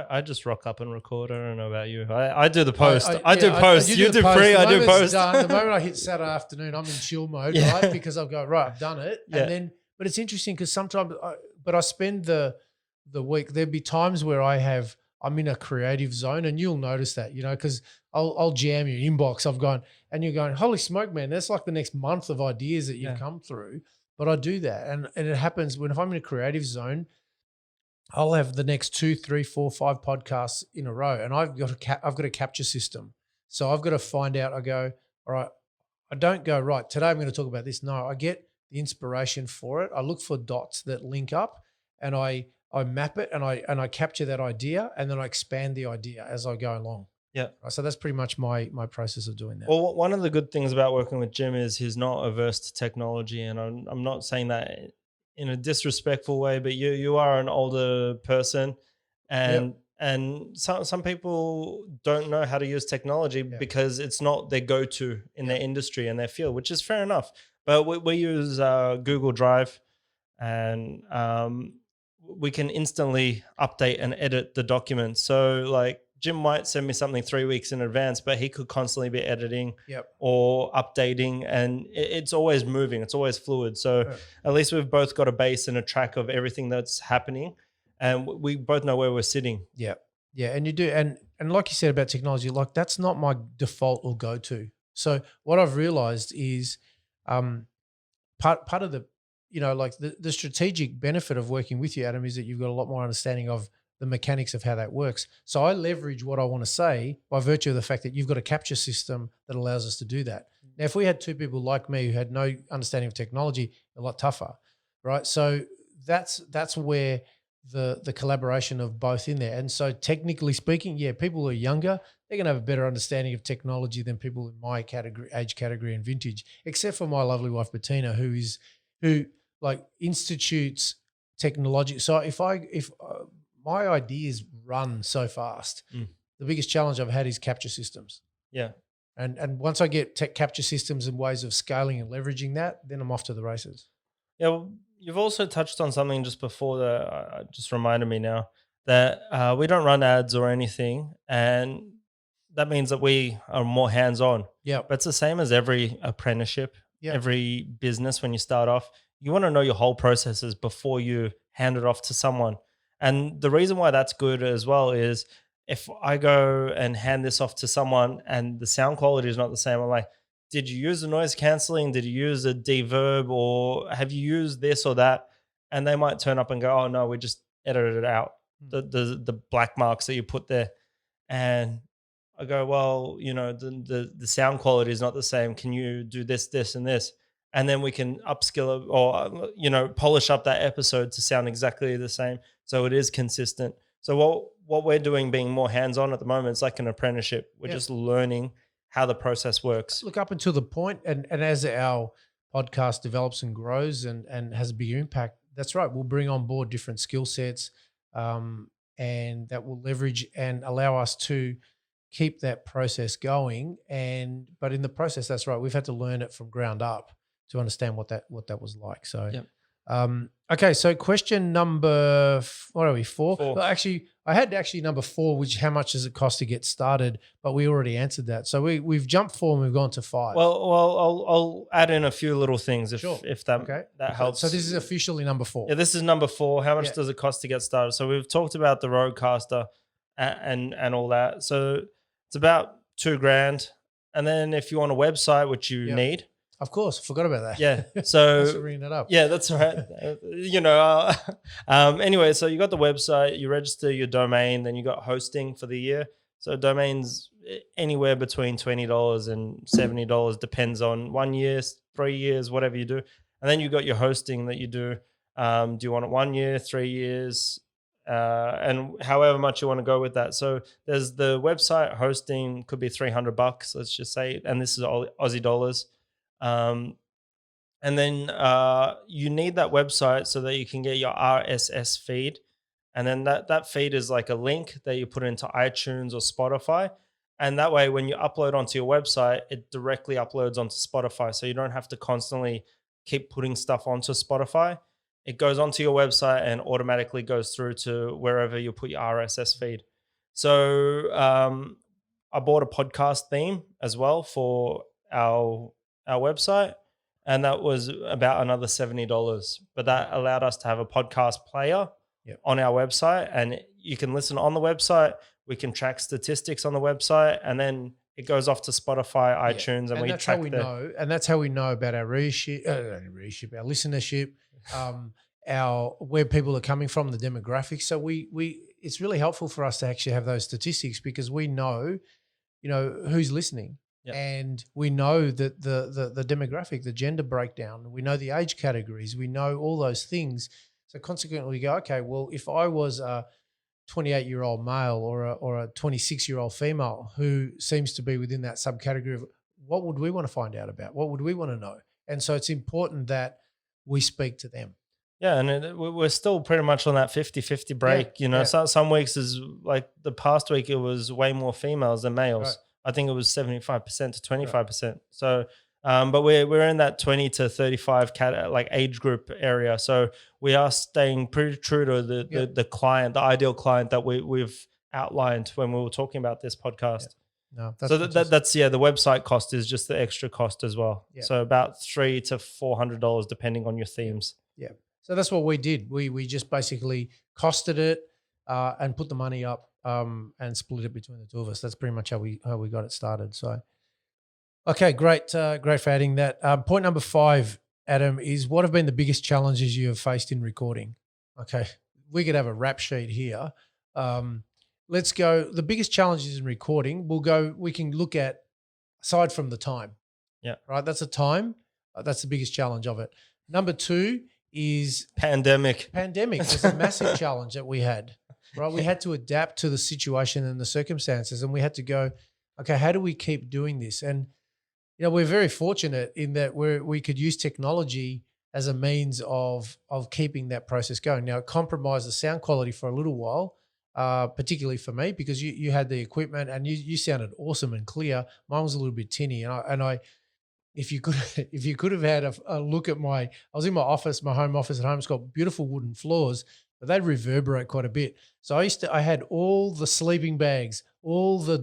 I just rock up and record. I don't know about you. I do the post. I do post. You do pre. I do post.
The moment I hit Saturday afternoon, I'm in chill mode, right? Because I'll go, right, I've done it. Yeah. And then, but it's interesting because sometimes, I spend the week, there'd be times where I'm in a creative zone, and you'll notice that, because I'll jam your inbox. I've gone, and you're going, holy smoke, man, that's like the next month of ideas that you've come through. But I do that. And it happens if I'm in a creative zone, I'll have the next 2, 3, 4, 5 podcasts in a row, and I've got a capture system. So I've got to find out, I go, all right, I don't go, right, today I'm going to talk about this. No, I get the inspiration for it. I look for dots that link up, and I map it, and I capture that idea, and then I expand the idea as I go along.
Yeah.
So that's pretty much my process of doing that.
Well, one of the good things about working with Jim is he's not averse to technology, and I'm not saying that in a disrespectful way, but you are an older person, and some people don't know how to use technology because it's not their go-to in their industry and their field, which is fair enough. But we use Google Drive, and we can instantly update and edit the documents. So like Jim might send me something 3 weeks in advance, but he could constantly be editing or updating, and it's always moving. It's always fluid. So at least we've both got a base and a track of everything that's happening, and we both know where we're sitting.
Yeah. Yeah. And you do. And like you said about technology, like that's not my default or go-to. So what I've realized is part of the, like the strategic benefit of working with you, Adam, is that you've got a lot more understanding of the mechanics of how that works. So I leverage what I want to say by virtue of the fact that you've got a capture system that allows us to do that. Now, if we had 2 people like me who had no understanding of technology, a lot tougher, right? So that's where the collaboration of both in there. And so technically speaking, yeah, people who are younger, they're going to have a better understanding of technology than people in my category, age category and vintage, except for my lovely wife, Bettina, who like institutes technology. So if my ideas run so fast, the biggest challenge I've had is capture systems.
Yeah.
And once I get tech capture systems and ways of scaling and leveraging that, then I'm off to the races.
Yeah, well, you've also touched on something just before that just reminded me now that we don't run ads or anything, and that means that we are more hands-on.
Yeah.
But it's the same as every apprenticeship,
Yep.
every business when you start off. You want to know your whole processes before you hand it off to someone. And the reason why that's good as well is if I go and hand this off to someone and the sound quality is not the same, I'm like, did you use the noise canceling? Did you use a deverb, or have you used this or that? And they might turn up and go, oh no, we just edited it out. The black marks that you put there. And I go, well, the sound quality is not the same. Can you do this, this, and this? And then we can upskill it or polish up that episode to sound exactly the same, so it is consistent. So what we're doing, being more hands-on at the moment, it's like an apprenticeship. We're just learning how the process works.
Look, up until the point, and as our podcast develops and grows and has a bigger impact, that's right. We'll bring on board different skill sets, and that will leverage and allow us to keep that process going. But in the process, that's right. We've had to learn it from ground up to understand what that was like. So, okay. So question number, what are we, 4? Well, actually, I had number 4, which how much does it cost to get started? But we already answered that. So we've jumped 4 and we've gone to 5.
Well, I'll add in a few little things if that helps.
So this is officially number 4.
Yeah, this is number 4. How much does it cost to get started? So we've talked about the Rodecaster and all that. So it's about $2,000. And then if you want a website, which you need.
Of course, I forgot about that.
Yeah, so
thanks for bringing that up.
Yeah, that's right. Anyway, so you got the website, you register your domain, then you got hosting for the year. So domains anywhere between $20 and $70, depends on 1 year, 3 years, whatever you do. And then you got your hosting that you do. Do you want it 1 year, 3 years, and however much you want to go with that. So there's the website hosting, could be $300, let's just say, and this is all Aussie dollars. And then you need that website so that you can get your RSS feed. And then that feed is like a link that you put into iTunes or Spotify. And that way, when you upload onto your website, it directly uploads onto Spotify. So you don't have to constantly keep putting stuff onto Spotify. It goes onto your website and automatically goes through to wherever you put your RSS feed. So I bought a podcast theme as well for our website, and that was about another $70. But that allowed us to have a podcast player on our website, and you can listen on the website. We can track statistics on the website, and then it goes off to Spotify, iTunes, and we
that's
track
how we know. And that's how we know about our readership, our listenership, where people are coming from, the demographics. So we it's really helpful for us to actually have those statistics because we know, who's listening. Yep. And we know that the demographic, the gender breakdown, we know the age categories, we know all those things. So consequently, we go, okay, well, if I was a 28-year-old male or a 26-year-old female who seems to be within that subcategory of what would we want to find out about? What would we want to know? And so it's important we speak to them.
Yeah, and we're still pretty much on that 50-50 break. Some weeks is like the past week, it was way more females than males. Right. I think it was 75% to 25%. Right. So, but we're in that 20 to 35 age group area. So we are staying pretty true to the client, the ideal client that we've outlined when we were talking about this podcast.
Yeah. No,
that's the website cost is just the extra cost as well. Yeah. So about $300 to $400 depending on your themes.
Yeah. So that's what we did. We just basically costed it and put the money up. And split it between the two of us. That's pretty much how we got it started. So, okay, great for adding that. Point number 5, Adam, is what have been the biggest challenges you have faced in recording? Okay, we could have a rap sheet here. Let's go. The biggest challenges in recording. We can look at aside from the time.
Yeah.
Right. That's a time. That's the biggest challenge of it. Number 2 is
Pandemic.
was a massive challenge that we had, right? We had to adapt to the situation and the circumstances, and we had to go, okay, how do we keep doing this? And we're very fortunate in that we could use technology as a means of keeping that process going. Now, it compromised the sound quality for a little while, particularly for me, because you had the equipment and you sounded awesome and clear. Mine was a little bit tinny, and I if you could if you could have had a look at I was in my office, my home office at home. It's got beautiful wooden floors, but they reverberate quite a bit. So I had all the sleeping bags, all the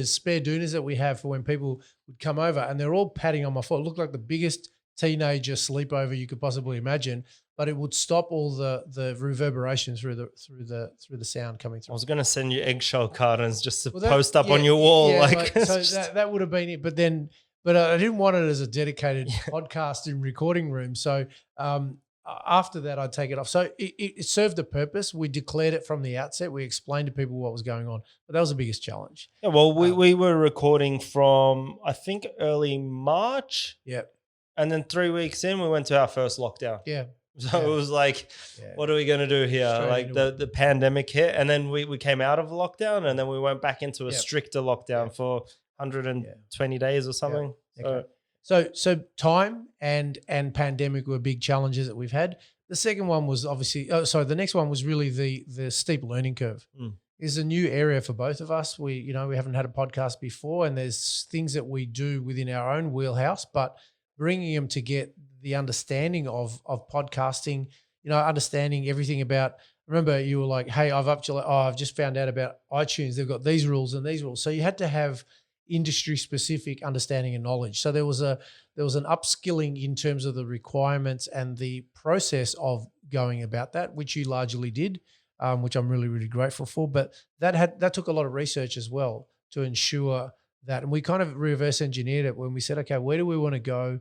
spare doonas that we have for when people would come over, and they're all padding on my floor. It looked like the biggest teenager sleepover you could possibly imagine, but it would stop all the reverberation through the sound coming
I
through.
was going to send you eggshell cartons just to post up on your wall.
Yeah, so that would have been it. But I didn't want it as a dedicated podcast and recording room. So after that, I'd take it off. So it served a purpose. We declared it from the outset. We explained to people what was going on. But that was the biggest challenge.
Yeah, well, we were recording from, I think, early March.
Yep.
And then 3 weeks in, we went to our first lockdown.
Yeah.
So it was like, what are we going to do here? Straight like the pandemic hit, and then we came out of lockdown, and then we went back into a stricter lockdown for 120 days or something.
Yeah. Okay. So time and pandemic were big challenges that we've had. The second one was obviously, the next one was really the steep learning curve. It's a new area for both of us. We haven't had a podcast before, and there's things that we do within our own wheelhouse, but bringing them to get the understanding of podcasting, understanding everything about. Remember, you were like, "Hey, I've just found out about iTunes. They've got these rules and these rules." So you had to have industry specific understanding and knowledge. So there was an upskilling in terms of the requirements and the process of going about that, which you largely did, which I'm really, really grateful for. But that took a lot of research as well to ensure that. And we kind of reverse engineered it when we said, okay, where do we want to go?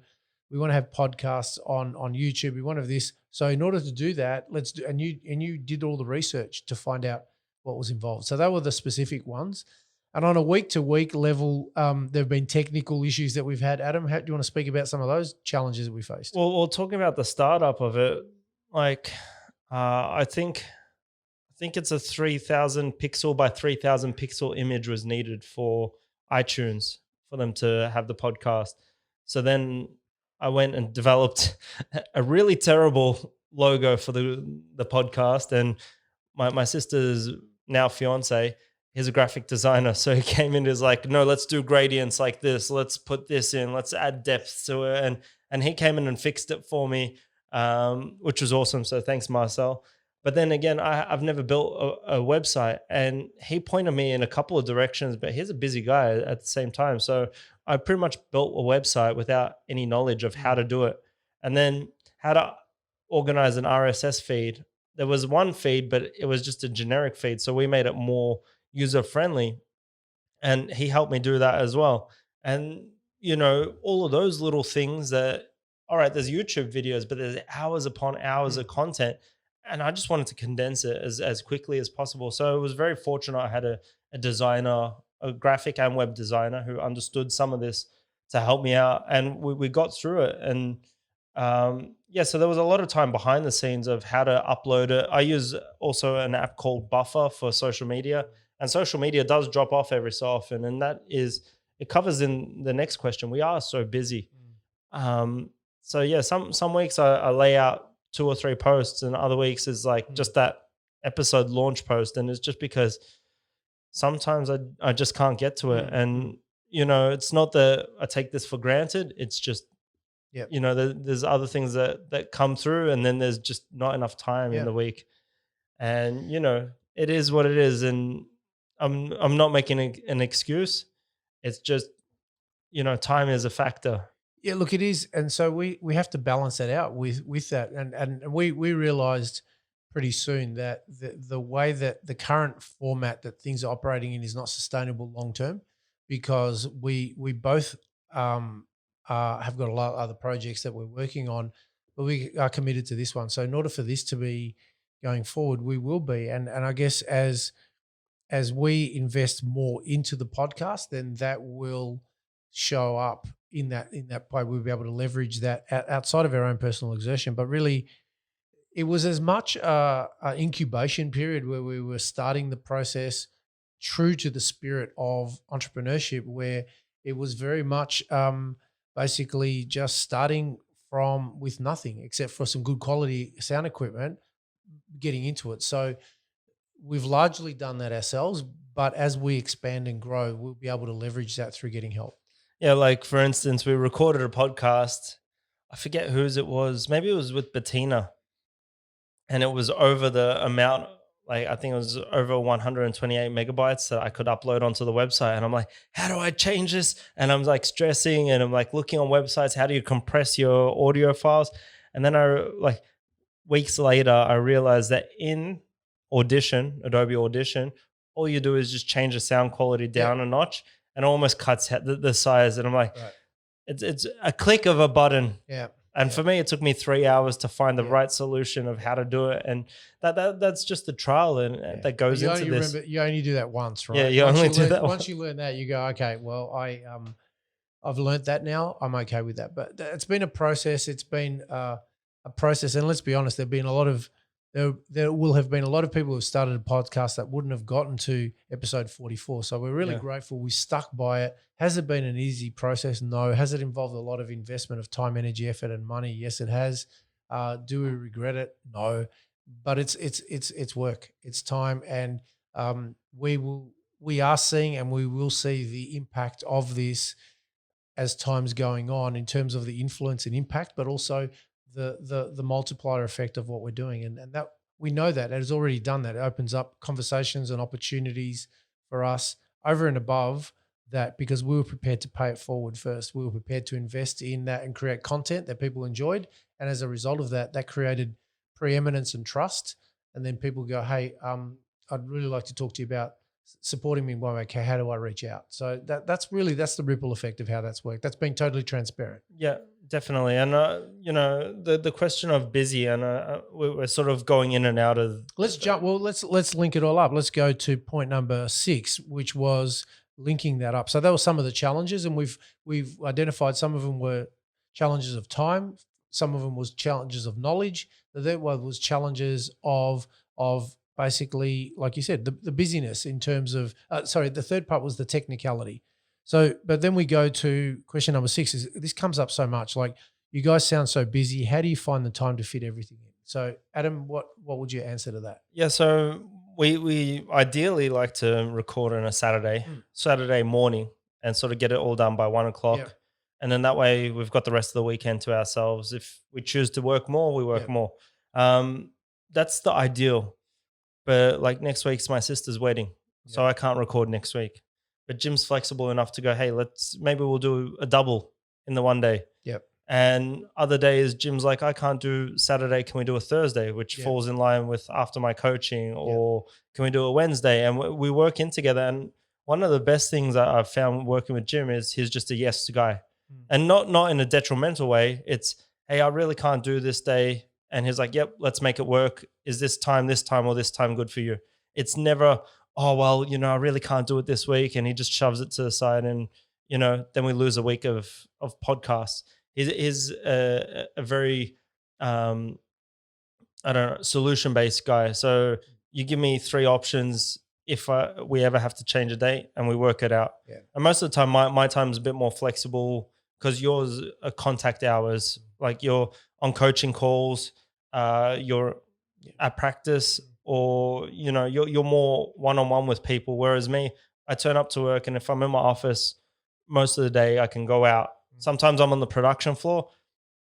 We want to have podcasts on YouTube. We want to have this. So in order to do that, and you did all the research to find out what was involved. So they were the specific ones. And on a week-to-week level, there have been technical issues that we've had. Adam, do you want to speak about some of those challenges that we faced?
Well, talking about the startup of it, like I think it's a 3,000 pixel by 3,000 pixel image was needed for iTunes for them to have the podcast. So then I went and developed a really terrible logo for the podcast, and my sister's now fiance, he's a graphic designer. So he came in and was like, no, let's do gradients like this. Let's put this in. Let's add depth to it. And he came in and fixed it for me, which was awesome. So thanks, Marcel. But then again, I've never built a website, and he pointed me in a couple of directions, but he's a busy guy at the same time. So I pretty much built a website without any knowledge of how to do it. And then how to organize an RSS feed. There was one feed, but it was just a generic feed. So we made it more user-friendly, and he helped me do that as well. And, all of those little things that, all right, there's YouTube videos, but there's hours upon hours of content. And I just wanted to condense it as quickly as possible. So it was very fortunate I had a designer, a graphic and web designer who understood some of this to help me out. And we got through it. And so there was a lot of time behind the scenes of how to upload it. I use also an app called Buffer for social media. And social media does drop off every so often. And it covers in the next question. We are so busy. Some weeks I lay out 2 or 3 posts, and other weeks is like just that episode launch post. And it's just because sometimes I just can't get to it. And, it's not that I take this for granted. It's just, there's other things that come through, and then there's just not enough time in the week. And, it is what it is. And I'm not making an excuse. It's just, time is a factor.
Yeah, look, it is. And so we have to balance that out with that. And we realized pretty soon that the way that the current format that things are operating in is not sustainable long term, because we both have got a lot of other projects that we're working on, but we are committed to this one. So in order for this to be going forward, we will be. And I guess as we invest more into the podcast, then that will show up in that way. We'll be able to leverage that outside of our own personal exertion. But really, it was as much an incubation period where we were starting the process true to the spirit of entrepreneurship, where it was very much basically just starting from with nothing except for some good quality sound equipment, getting into it. So we've largely done that ourselves, but as we expand and grow, we'll be able to leverage that through getting help.
Yeah, like for instance, we recorded a podcast. I forget whose it was. Maybe it was with Bettina, and it was over the amount. Like I think it was over 128 megabytes that I could upload onto the website. And I'm like, how do I change this? And I'm like stressing, and I'm like looking on websites. How do you compress your audio files? And then I like weeks later, I realized that in Audition, Adobe Audition, all you do is just change the sound quality
Yeah.
down a notch, and it almost cuts the size. And I'm like,
Right.
it's a click of a button.
Yeah.
And for me, it took me 3 hours to find the
Yeah.
right solution of how to do it, and that's just the trial and that goes
you
into
only
this.
Remember, you only do that once, right?
Yeah, you only do that
once you learn that, you go, okay, well, I've learned that now. I'm okay with that. But it's been a process. It's been a process, and let's be honest, there will have been a lot of people who started a podcast that wouldn't have gotten to episode 44. So we're really grateful we stuck by it. Has it been an easy process? No. Has it involved a lot of investment of time, energy, effort, and money? Yes, it has. Do we regret it? No. But it's work. It's time, and we are seeing and we will see the impact of this as time's going on in terms of the influence and impact, but also the multiplier effect of what we're doing. And that we know that it has already done that. It opens up conversations and opportunities for us over and above that, because we were prepared to pay it forward first. We were prepared to invest in that and create content that people enjoyed. And as a result of that, that created preeminence and trust. And then people go, hey, I'd really like to talk to you about supporting me in one way. Okay, how do I reach out? So that's the ripple effect of how that's worked. That's being totally transparent.
Yeah, definitely. And the question of busy, and we're sort of going in and out of.
Let's link it all up. Let's go to point number 6, which was linking that up. So that was some of the challenges, and we've identified some of them were challenges of time, some of them was challenges of knowledge. The third one was challenges of basically, like you said, the busyness in terms of, the third part was the technicality. So, but then we go to question number 6 is, this comes up so much, like, you guys sound so busy. How do you find the time to fit everything in? So Adam, what would you answer to that?
Yeah. So we ideally like to record on a Saturday morning, and sort of get it all done by 1 o'clock.
Yeah.
And then that way we've got the rest of the weekend to ourselves. If we choose to work more, we work more. That's the ideal. But like next week's my sister's wedding, so I can't record next week. But Jim's flexible enough to go, hey, maybe we'll do a double in the one day.
Yep.
And other days, Jim's like, I can't do Saturday. Can we do a Thursday, which falls in line with after my coaching, or can we do a Wednesday? And we work in together. And one of the best things that I've found working with Jim is he's just a yes guy, and not in a detrimental way. It's, hey, I really can't do this day. And he's like, yep, let's make it work. Is this time, or this time good for you? It's never, oh, well, I really can't do it this week. And he just shoves it to the side, and, then we lose a week of podcasts. He's a very, solution-based guy. So you give me 3 options if we ever have to change a date, and we work it out.
Yeah.
And most of the time, my time's a bit more flexible, because yours are contact hours. Like you're on coaching calls, you're at practice, or you're more one-on-one with people. Whereas me, I turn up to work, and if I'm in my office most of the day, I can go out. Sometimes I'm on the production floor,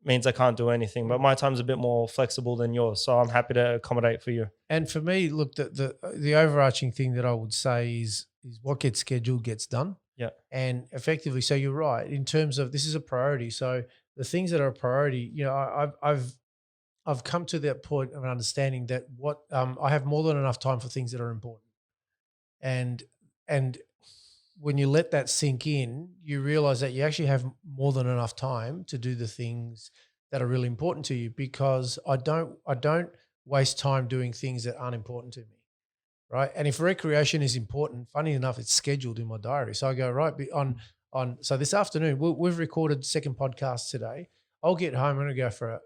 means I can't do anything. But my time's a bit more flexible than yours, so I'm happy to accommodate for you.
And for me, look, the overarching thing that I would say is what gets scheduled gets done.
Yeah.
And effectively, so you're right in terms of, this is a priority. So the things that are a priority, I've come to that point of understanding that I have more than enough time for things that are important. And when you let that sink in, you realize that you actually have more than enough time to do the things that are really important to you, because I don't waste time doing things that aren't important to me. Right. And if recreation is important, funny enough, it's scheduled in my diary. So I go, right, so this afternoon, we've recorded second podcast today. I'll get home. I'm going to go for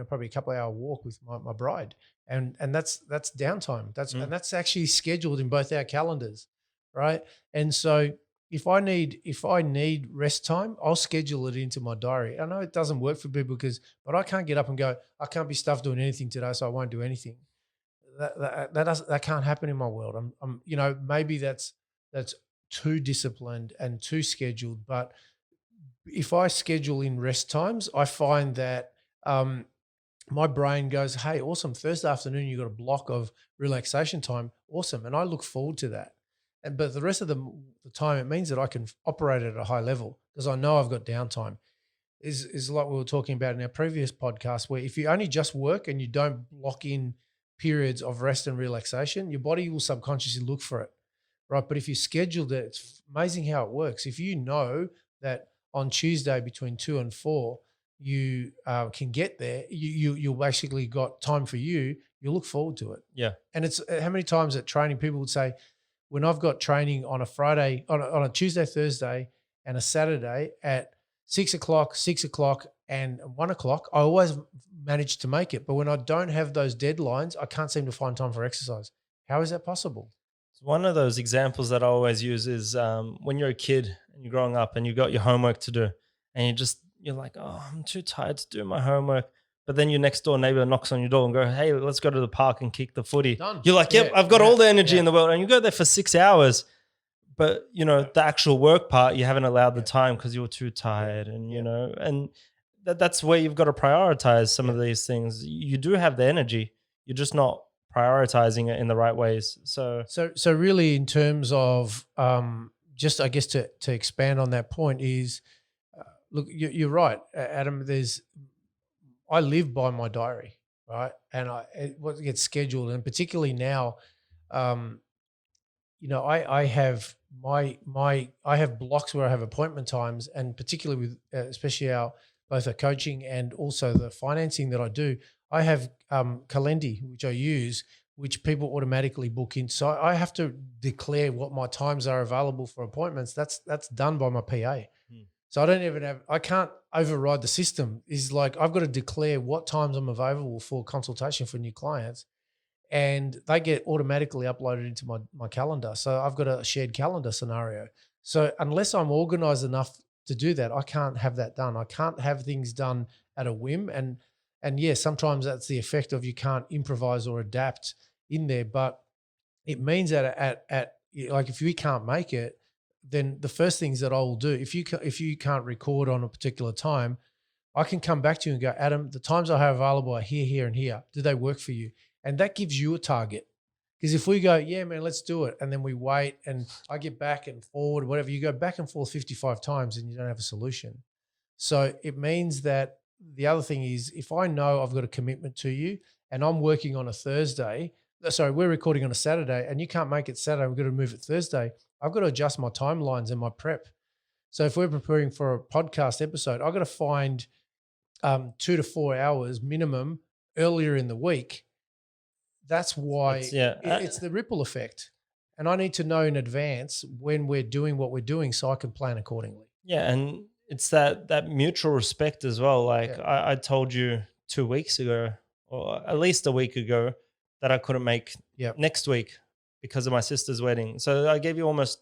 probably a couple of hour walk with my bride, and that's downtime. And that's actually scheduled in both our calendars, right? And so if I need rest time, I'll schedule it into my diary. I know it doesn't work for people but I can't get up and go, I can't be stuffed doing anything today, so I won't do anything. That can't happen in my world. Maybe that's too disciplined and too scheduled, but if I schedule in rest times, I find that my brain goes, hey, awesome, Thursday afternoon, you've got a block of relaxation time. Awesome. And I look forward to that. But the rest of the time, it means that I can operate at a high level because I know I've got downtime. Is like we were talking about in our previous podcast, where if you only just work and you don't block in periods of rest and relaxation, your body will subconsciously look for it, right? But if you scheduled it, it's amazing how it works. If you know that on Tuesday between 2 and 4, you can get there, you basically got time for you look forward to it.
Yeah.
And it's how many times at training people would say, when I've got training on a Friday, on a Tuesday, Thursday, and a Saturday at 6 o'clock, and 1 o'clock, I always manage to make it. But when I don't have those deadlines, I can't seem to find time for exercise. How is that possible?
One of those examples that I always use is when you're a kid and you're growing up and you got your homework to do, and you're like, oh, I'm too tired to do my homework. But then your next door neighbor knocks on your door and go, hey, let's go to the park and kick the footy.
Done.
You're like, yep, I've got all the energy in the world. And you go there for 6 hours. But, the actual work part, you haven't allowed the time because you were too tired. And, and that's where you've got to prioritize some of these things. You do have the energy. You're just not prioritizing it in the right ways. So
really in terms of just, I guess, to expand on that point is, look, you're right, Adam, I live by my diary, right? And what gets scheduled, and particularly now, I have I have blocks where I have appointment times, and particularly with especially both our coaching and also the financing that I do, I have Calendly, which I use, which people automatically book in. So I have to declare what my times are available for appointments. That's done by my PA. So I can't override the system. Is like I've got to declare what times I'm available for consultation for new clients, and they get automatically uploaded into my calendar. So I've got a shared calendar scenario. So unless I'm organized enough to do that, I can't have that done. I can't have things done at a whim. And yeah, sometimes that's the effect of you can't improvise or adapt in there. But it means that at like if we can't make it, then the first things that I will do, if you can't record on a particular time, I can come back to you and go, Adam, the times I have available are here, here, and here. Do they work for you? And that gives you a target. Because if we go, yeah, man, let's do it, and then we wait and I get back and forward, whatever, you go back and forth 55 times and you don't have a solution. So it means that the other thing is, if I know I've got a commitment to you and I'm working on a Thursday, we're recording on a Saturday and you can't make it Saturday, we've got to move it Thursday, I've got to adjust my timelines and my prep. So if we're preparing for a podcast episode, I've got to find 2 to 4 hours minimum earlier in the week. That's why it's the ripple effect. And I need to know in advance when we're doing what we're doing so I can plan accordingly.
Yeah, and it's that mutual respect as well. Like I told you 2 weeks ago, or at least a week ago, that I couldn't make next week because of my sister's wedding. So I gave you almost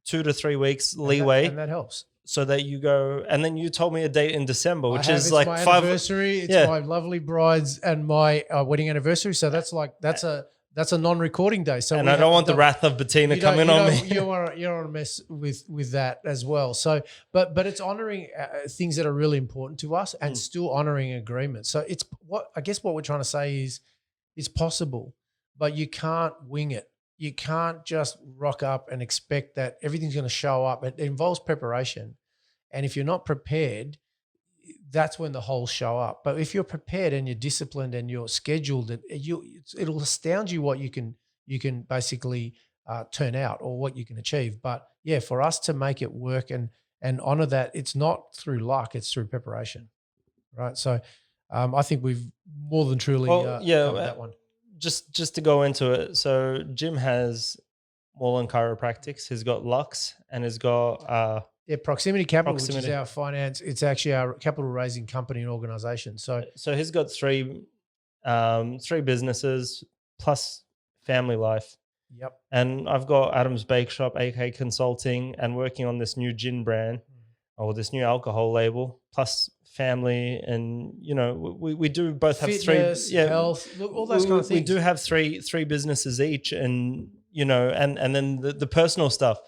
2 to 3 weeks leeway.
And that helps.
So that you go, and then you told me a date in December, which is like
my
5
anniversary. It's my lovely bride's and my wedding anniversary. So that's a non-recording day. So
and I don't want the wrath of Bettina coming on me.
You want to mess with that as well. So, but it's honoring things that are really important to us and still honoring agreements. So it's what we're trying to say is it's possible, but you can't wing it. You can't just rock up and expect that everything's going to show up. It involves preparation. And if you're not prepared, that's when the holes show up. But if you're prepared and you're disciplined and you're scheduled, it'll astound you what you can basically turn out or what you can achieve. But yeah, for us to make it work and honor that, it's not through luck, it's through preparation, right? So I think we've more than truly covered that one.
Just to go into it, so Jim has Moreland Chiropractics. He's got Lux and he's got
Yeah, Proximity Capital, which
Proximity.
is our finance. It's actually our capital raising company and organisation. So
he's got three businesses plus family life.
yep.
And I've got Adam's Bake Shop, AK Consulting, and working on this new gin brand or this new alcohol label, plus family. And, we do both have
Fitness,
three,
health, look, all those kind of things.
We do have three businesses each, and, and then the personal stuff,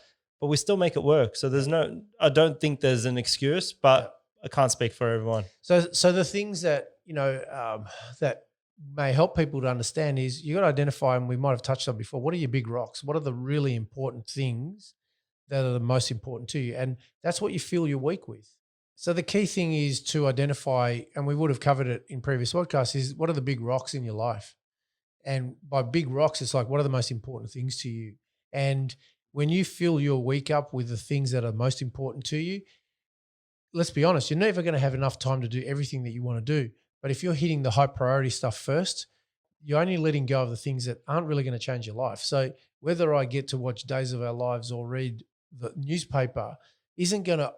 but we still make it work. So I don't think there's an excuse, but I can't speak for everyone.
So the things that, that may help people to understand is you got to identify, and we might have touched on before, what are your big rocks? What are the really important things that are the most important to you? And that's what you fill your week with. So the key thing is to identify, and we would have covered it in previous podcasts, is what are the big rocks in your life? And by big rocks, it's like, what are the most important things to you? And when you fill your week up with the things that are most important to you, let's be honest, you're never going to have enough time to do everything that you want to do. But if you're hitting the high priority stuff first, you're only letting go of the things that aren't really going to change your life. So whether I get to watch Days of Our Lives or read the newspaper isn't going to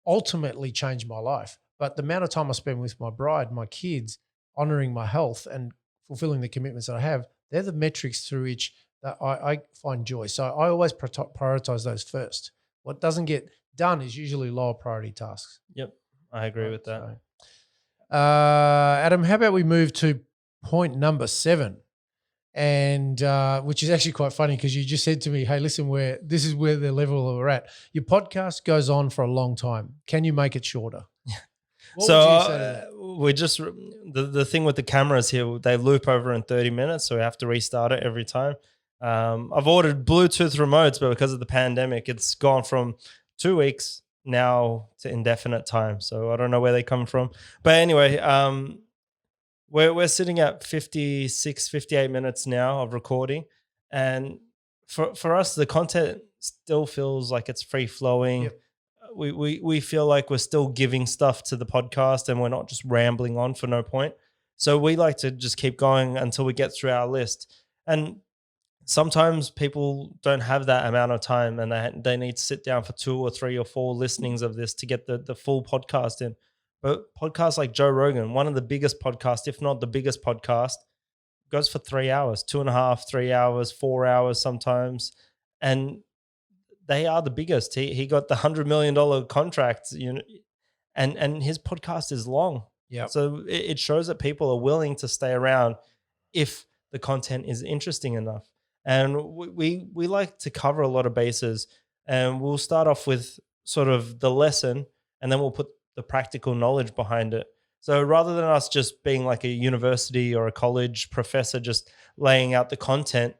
ultimately change my life. But the amount of time I spend with my bride, my kids, honoring my health and fulfilling the commitments that I have, they're the metrics through which that I find joy. So I always prioritize those first. What doesn't get done is usually lower priority tasks.
Yep, I agree with that.
So, Adam, how about we move to point number 7, and which is actually quite funny because you just said to me, "Hey, listen, this is where the level we're at. Your podcast goes on for a long time. Can you make it shorter?" What would you say to that?
We just the thing with the cameras here, they loop over in 30 minutes, so we have to restart it every time. I've ordered Bluetooth remotes, but because of the pandemic, it's gone from 2 weeks now to indefinite time. So I don't know where they come from. But anyway, we're sitting at 56, 58 minutes now of recording. And for us, the content still feels like it's free flowing.
Yep.
We feel like we're still giving stuff to the podcast and we're not just rambling on for no point. So we like to just keep going until we get through our list. And sometimes people don't have that amount of time and they need to sit down for 2 or 3 or 4 listenings of this to get the full podcast in. But podcasts like Joe Rogan, one of the biggest podcasts, if not the biggest podcast, goes for 3 hours, 2.5, 3 hours, 4 hours sometimes. And they are the biggest. He got the $100 million contract, and his podcast is long.
Yeah.
So it shows that people are willing to stay around if the content is interesting enough. And we like to cover a lot of bases, and we'll start off with sort of the lesson, and then we'll put the practical knowledge behind it. So rather than us just being like a university or a college professor just laying out the content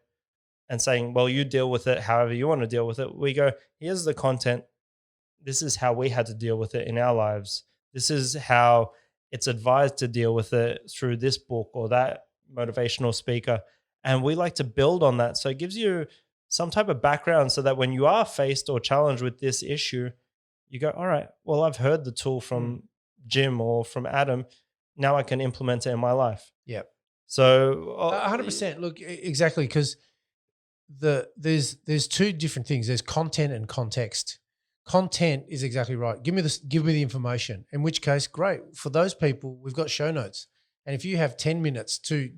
and saying, well, you deal with it however you want to deal with it, we go, here's the content. This is how we had to deal with it in our lives. This is how it's advised to deal with it through this book or that motivational speaker. And we like to build on that. So it gives you some type of background so that when you are faced or challenged with this issue, you go, all right, well, I've heard the tool from Jim or from Adam. Now I can implement it in my life.
Yeah.
So
100%. Look, exactly, because there's 2 different things. There's content and context. Content is exactly right. Give me the information. In which case, great. For those people, we've got show notes. And if you have 10 minutes to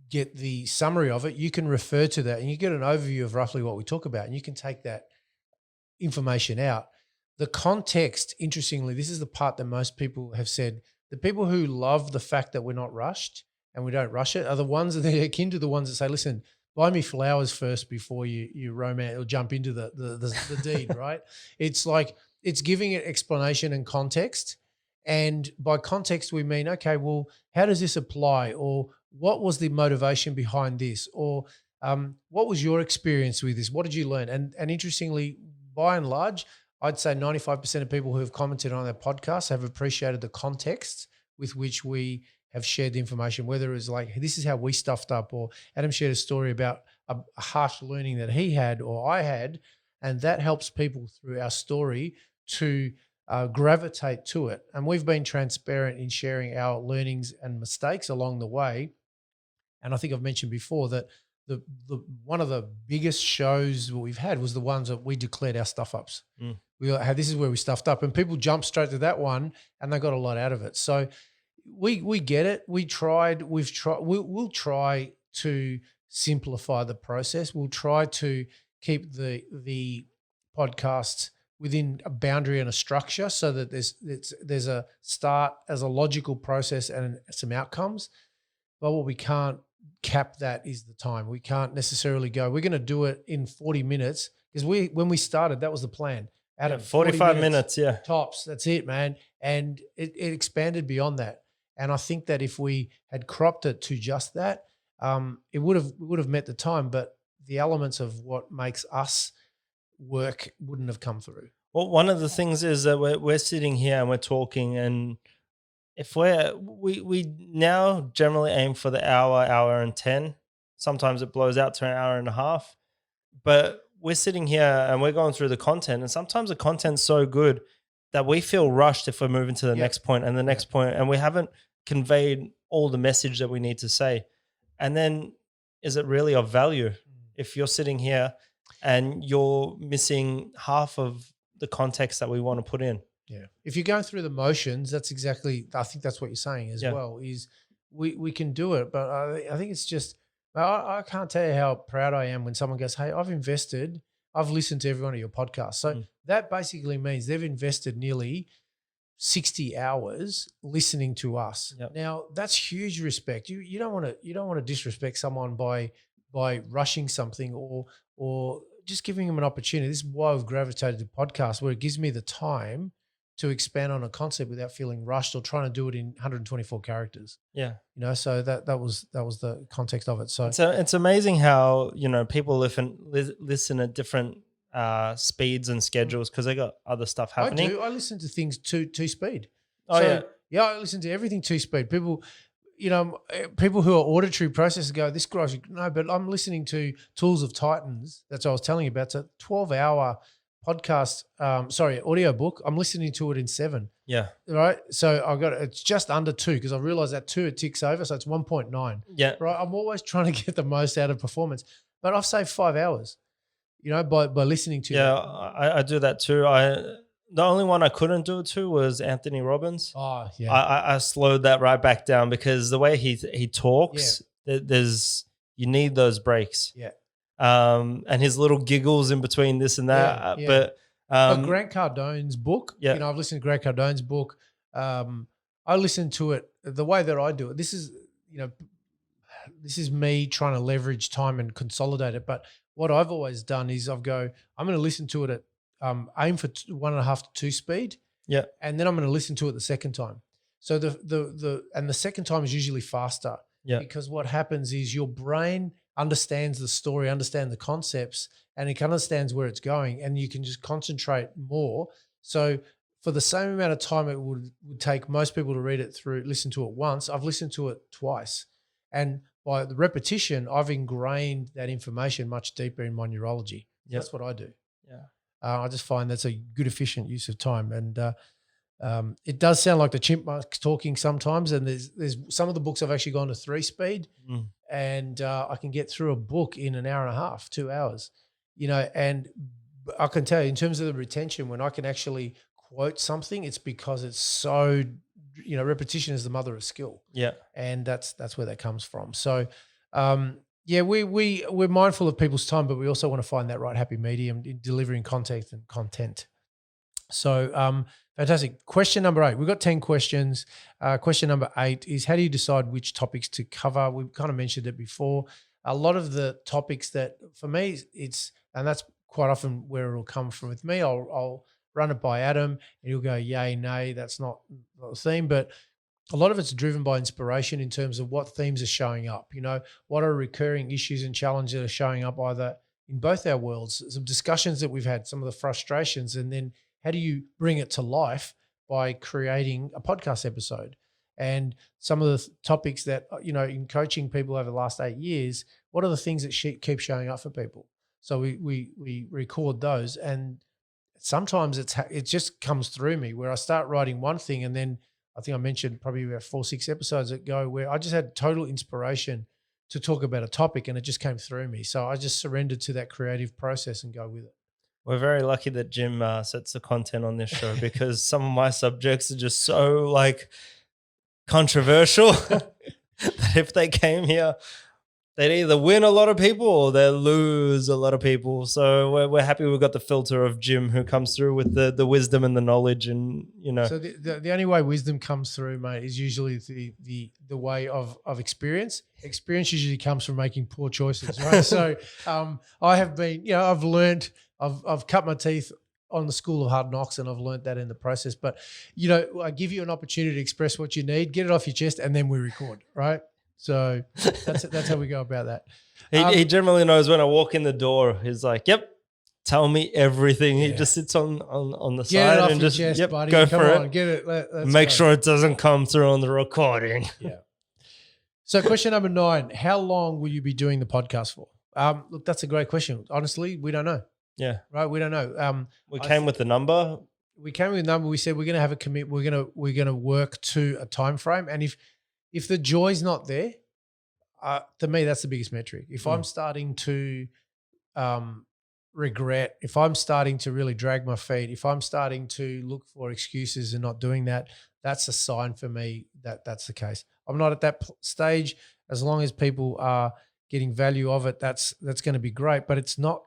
get the summary of it, you can refer to that and you get an overview of roughly what we talk about, and you can take that information out. The context, interestingly, this is the part that most people have said, the people who love the fact that we're not rushed and we don't rush it are the ones that they're akin to the ones that say, listen, buy me flowers first before you romance or jump into the deed, right? It's like, it's giving it explanation and context. And by context, we mean, okay, well, how does this apply? Or what was the motivation behind this? Or what was your experience with this? What did you learn? And interestingly, by and large, I'd say 95% of people who have commented on our podcast have appreciated the context with which we have shared the information, whether it's like, this is how we stuffed up, or Adam shared a story about a harsh learning that he had or I had, and that helps people through our story to gravitate to it. And we've been transparent in sharing our learnings and mistakes along the way. And I think I've mentioned before that the one of the biggest shows that we've had was the ones that we declared our stuff ups. this is where we stuffed up, and people jump straight to that one, and they got a lot out of it. So we get it. We'll try to simplify the process. We'll try to keep the podcasts within a boundary and a structure so that there's a start as a logical process and some outcomes. But what we can't cap that is the time. We can't necessarily go, we're going to do it in 40 minutes because when we started, that was the plan. Adam,
45 minutes, yeah.
Tops. That's it, man. And it expanded beyond that. And I think that if we had cropped it to just that, it would have met the time, but the elements of what makes us work wouldn't have come through.
Well, one of the things is that we're sitting here and we're talking, and if we now generally aim for the hour and 10. Sometimes it blows out to an hour and a half, but we're sitting here and we're going through the content, and sometimes the content's so good that we feel rushed if we're moving to the next point and the next point, and we haven't conveyed all the message that we need to say. And then is it really of value if you're sitting here and you're missing half of the context that we want to put in?
Yeah. If you're going through the motions, I think that's what you're saying as well, is we can do it. But I think it's just, I can't tell you how proud I am when someone goes, hey, I've listened to every one of your podcasts. So that basically means they've invested nearly 60 hours listening to us.
Yep.
Now that's huge respect. You don't want to disrespect someone by rushing something or just giving them an opportunity. This is why I've gravitated to podcasts, where it gives me the time to expand on a concept without feeling rushed or trying to do it in 124 characters.
Yeah.
So that was the context of it. So
it's amazing how, people listen at different speeds and schedules because they got other stuff happening.
I do. I listen to things two speed.
Oh,
so, yeah. I listen to everything 2 speed. People who are auditory processors go, this drives you. No, but I'm listening to Tools of Titans. That's what I was telling you about. It's a 12-hour podcast, audio book. I'm listening to it in 7.
Yeah.
Right. So it's just under 2 because I realized that 2, it ticks over. So it's 1.9.
Yeah.
Right. I'm always trying to get the most out of performance, but I've saved 5 hours, by listening to.
Yeah. I do that too. The only one I couldn't do it to was Anthony Robbins.
Oh yeah.
I slowed that right back down because the way he talks, you need those breaks.
Yeah.
And his little giggles in between this and that. But
Grant Cardone's book, I've listened to Grant Cardone's book. I listen to it the way that I do it. This is me trying to leverage time and consolidate it. But what I've always done is I'm going to listen to it at aim for 1.5 to 2 speed.
Yeah.
And then I'm going to listen to it the second time. So the second time is usually faster.
Yeah.
Because what happens is your brain understands the story, understands the concepts, and it understands where it's going, and you can just concentrate more. So for the same amount of time it would take most people to listen to it once, I've listened to it twice. And by the repetition, I've ingrained that information much deeper in my neurology.
Yep.
That's what I do.
Yeah.
I just find that's a good, efficient use of time. And it does sound like the chipmunks talking sometimes. And there's some of the books I've actually gone to 3 speed, and I can get through a book in an hour and a half, 2 hours. And I can tell you in terms of the retention, when I can actually quote something, it's because it's so, repetition is the mother of skill.
Yeah.
And that's where that comes from. So, we're mindful of people's time, but we also want to find that right happy medium in delivering content. So, fantastic. Question number 8. We've got 10 questions. Question number 8 is, how do you decide which topics to cover? We've kind of mentioned it before. A lot of the topics that for me and that's quite often where it'll come from with me. I'll run it by Adam and he'll go, yay, nay, that's not the theme. But a lot of it's driven by inspiration in terms of what themes are showing up. What are recurring issues and challenges that are showing up either in both our worlds, some discussions that we've had, some of the frustrations, and then how do you bring it to life by creating a podcast episode? And some of the topics that, in coaching people over the last 8 years, what are the things that keep showing up for people? So we record those, and sometimes it just comes through me where I start writing one thing, and then I think I mentioned probably about 4-6 episodes ago where I just had total inspiration to talk about a topic, and it just came through me. So I just surrendered to that creative process and go with it.
We're very lucky that Jim sets the content on this show because some of my subjects are just so like controversial that if they came here, they'd either win a lot of people or they'll lose a lot of people. So we're happy we've got the filter of Jim who comes through with the wisdom and the knowledge, and
So the only way wisdom comes through, mate, is usually the way of experience. Experience usually comes from making poor choices, right? So I have been, I've learned, I've cut my teeth on the school of hard knocks, and I've learned that in the process. But I give you an opportunity to express what you need, get it off your chest, and then we record, right? So that's how we go about that.
He generally knows when I walk in the door. He's like, "Yep, tell me everything."
Yeah.
He just sits on the
Get
side
it off
and
your
just
chest, buddy.
go
Come
for
on,
it.
get it. Let's
Make
go.
sure it doesn't come through on the recording.
Yeah. So question number 9, how long will you be doing the podcast for? Look, that's a great question. Honestly, we don't know.
Yeah,
Right? We don't know.
we came with the number.
We came with a number. We said we're going to have a commit. We're going to work to a time frame. And if the joy's not there, to me, that's the biggest metric. If I'm starting to regret, if I'm starting to really drag my feet, if I'm starting to look for excuses and not doing that, that's a sign for me that that's the case. I'm not at that stage. As long as people are getting value of it, that's going to be great. But it's not,